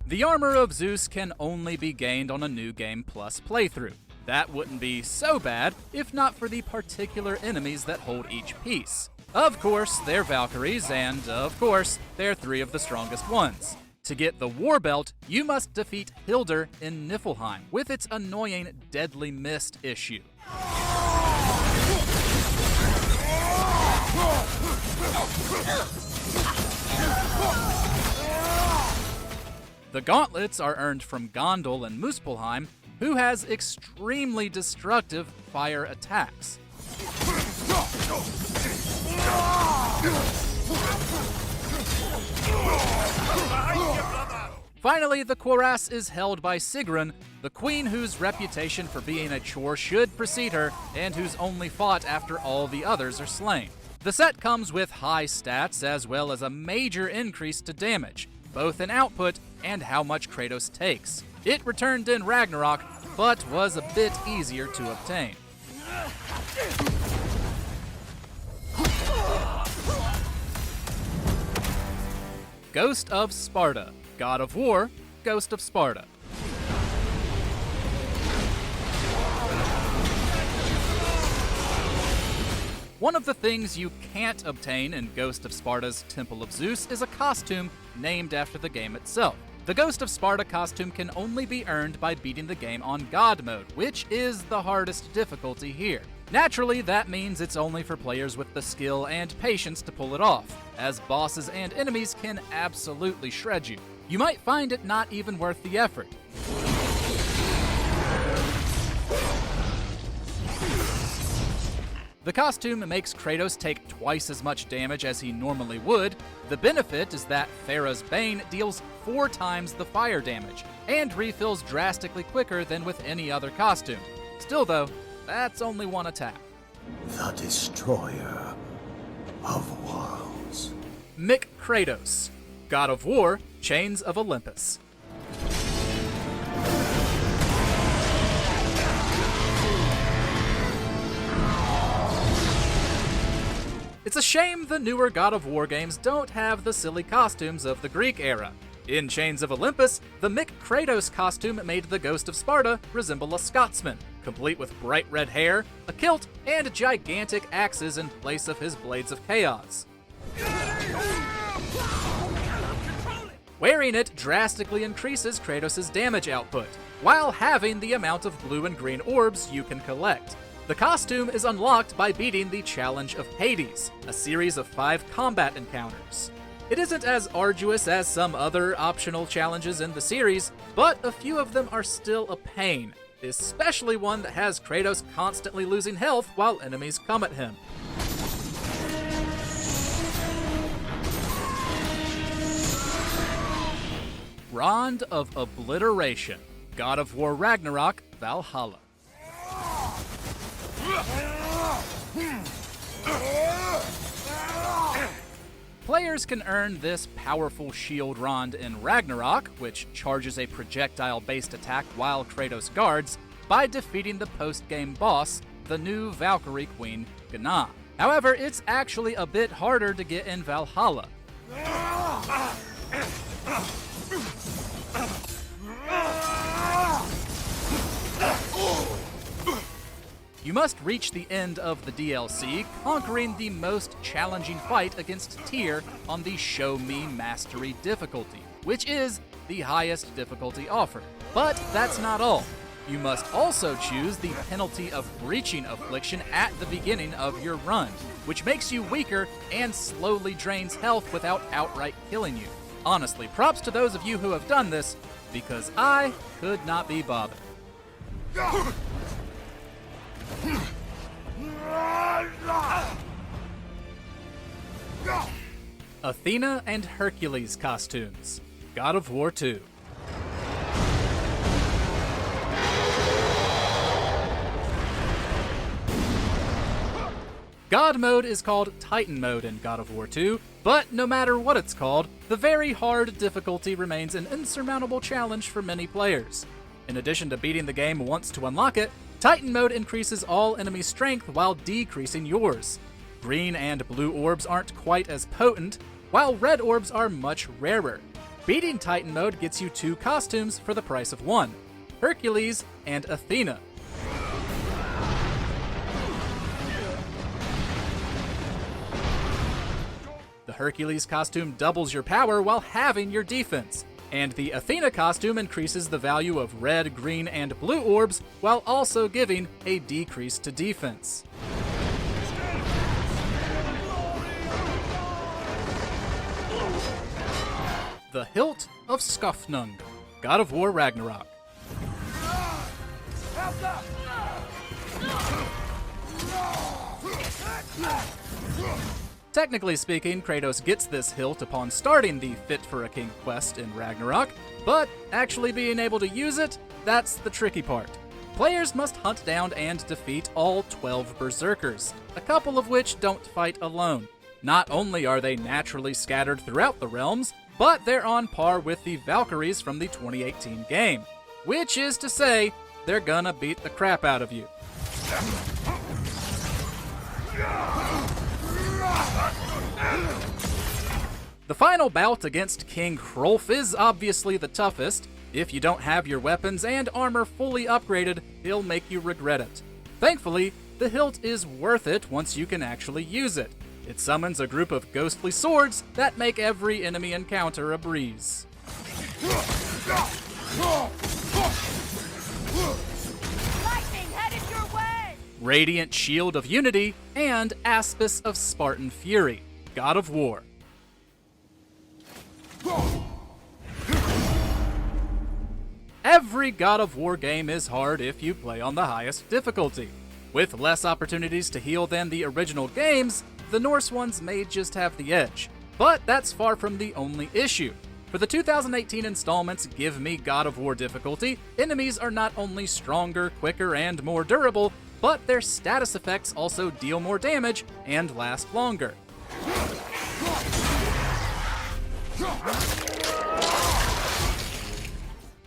The Armor of Zeus can only be gained on a New Game Plus playthrough. That wouldn't be so bad if not for the particular enemies that hold each piece. Of course, they're Valkyries, and of course, they're 3 of the strongest ones. To get the War Belt, you must defeat Hildur in Niflheim with its annoying Deadly Mist issue. The gauntlets are earned from Gondel and Muspelheim, who has extremely destructive fire attacks. Finally, the Cuirass is held by Sigrun, the queen whose reputation for being a chore should precede her, and who's only fought after all the others are slain. The set comes with high stats as well as a major increase to damage, both in output and how much Kratos takes. It returned in Ragnarok, but was a bit easier to obtain. Ghost of Sparta, God of War, Ghost of Sparta. One of the things you can't obtain in Ghost of Sparta's Temple of Zeus is a costume named after the game itself. The Ghost of Sparta costume can only be earned by beating the game on God mode, which is the hardest difficulty here. Naturally, that means it's only for players with the skill and patience to pull it off, as bosses and enemies can absolutely shred you. You might find it not even worth the effort. The costume makes Kratos take twice as much damage as he normally would. The benefit is that Pharah's Bane deals 4 times the fire damage, and refills drastically quicker than with any other costume. Still though, that's only one attack. The Destroyer of Worlds. Mick Kratos, God of War, Chains of Olympus. It's a shame the newer God of War games don't have the silly costumes of the Greek era. In Chains of Olympus, the Mick Kratos costume made the Ghost of Sparta resemble a Scotsman, complete with bright red hair, a kilt, and gigantic axes in place of his blades of chaos. Wearing it drastically increases Kratos' damage output, while having the amount of blue and green orbs you can collect. The costume is unlocked by beating the Challenge of Hades, a series of 5 combat encounters. It isn't as arduous as some other optional challenges in the series, but a few of them are still a pain, especially one that has Kratos constantly losing health while enemies come at him. Rond of Obliteration, God of War Ragnarok, Valhalla. Players can earn this powerful shield rond in Ragnarok, which charges a projectile-based attack while Kratos guards, by defeating the post-game boss, the new Valkyrie Queen, Gná. However, it's actually a bit harder to get in Valhalla. You must reach the end of the DLC, conquering the most challenging fight against Tyr on the Show Me Mastery difficulty, which is the highest difficulty offered. But that's not all. You must also choose the penalty of breaching affliction at the beginning of your run, which makes you weaker and slowly drains health without outright killing you. Honestly, props to those of you who have done this, because I could not be bothered. Athena and Hercules costumes. God of War 2. God mode is called Titan mode in God of War 2, but no matter what it's called, the very hard difficulty remains an insurmountable challenge for many players. In addition to beating the game once to unlock it, Titan mode increases all enemy strength while decreasing yours. Green and blue orbs aren't quite as potent, while red orbs are much rarer. Beating Titan mode gets you 2 costumes for the price of 1, Hercules and Athena. The Hercules costume doubles your power while halving your defense, and the Athena costume increases the value of red, green, and blue orbs while also giving a decrease to defense. The Hilt of Skofnung, God of War Ragnarok. Technically speaking, Kratos gets this hilt upon starting the Fit for a King quest in Ragnarok, but actually being able to use it, that's the tricky part. Players must hunt down and defeat all 12 berserkers, a couple of which don't fight alone. Not only are they naturally scattered throughout the realms, but they're on par with the Valkyries from the 2018 game, which is to say, they're gonna beat the crap out of you. The final bout against King Hrolf is obviously the toughest. If you don't have your weapons and armor fully upgraded, he'll make you regret it. Thankfully, the hilt is worth it once you can actually use it. It summons a group of ghostly swords that make every enemy encounter a breeze. Lightning headed your way! Radiant Shield of Unity and Aspis of Spartan Fury, God of War. Every God of War game is hard if you play on the highest difficulty. With less opportunities to heal than the original games, the Norse ones may just have the edge. But that's far from the only issue. For the 2018 installment's Give Me God of War difficulty, enemies are not only stronger, quicker, and more durable, but their status effects also deal more damage and last longer.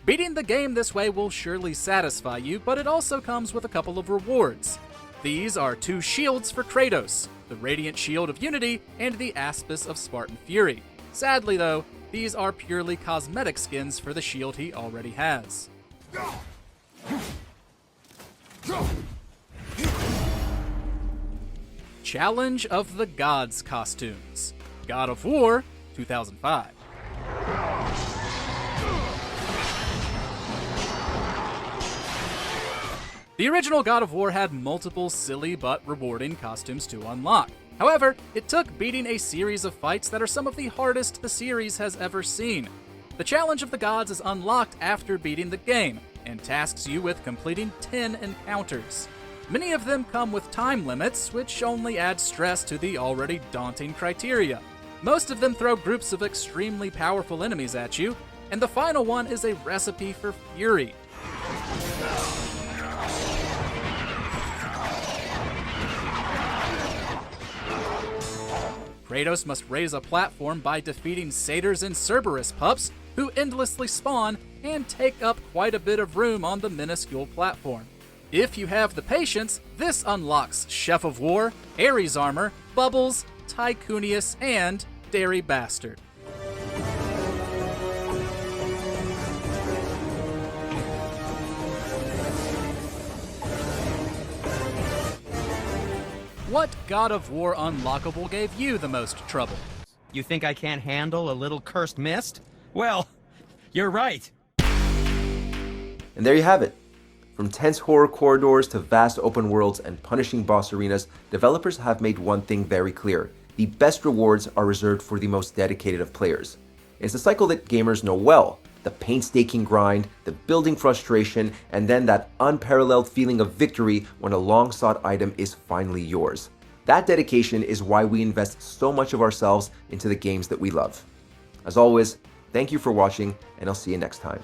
Beating the game this way will surely satisfy you, but it also comes with a couple of rewards. These are 2 shields for Kratos, the Radiant Shield of Unity and the Aspis of Spartan Fury. Sadly though, these are purely cosmetic skins for the shield he already has. Challenge of the Gods costumes, God of War 2005. The original God of War had multiple silly but rewarding costumes to unlock. However, it took beating a series of fights that are some of the hardest the series has ever seen. The Challenge of the Gods is unlocked after beating the game, and tasks you with completing 10 encounters. Many of them come with time limits, which only add stress to the already daunting criteria. Most of them throw groups of extremely powerful enemies at you, and the final one is a recipe for fury. Kratos must raise a platform by defeating satyrs and Cerberus pups, who endlessly spawn and take up quite a bit of room on the minuscule platform. If you have the patience, this unlocks Chef of War, Ares Armor, Bubbles, Tycoonius, and Dairy Bastard. What God of War unlockable gave you the most trouble? You think I can't handle a little cursed mist? Well, you're right. And there you have it. From tense horror corridors to vast open worlds and punishing boss arenas, developers have made one thing very clear. The best rewards are reserved for the most dedicated of players. It's a cycle that gamers know well. The painstaking grind, the building frustration, and then that unparalleled feeling of victory when a long-sought item is finally yours. That dedication is why we invest so much of ourselves into the games that we love. As always, thank you for watching, and I'll see you next time.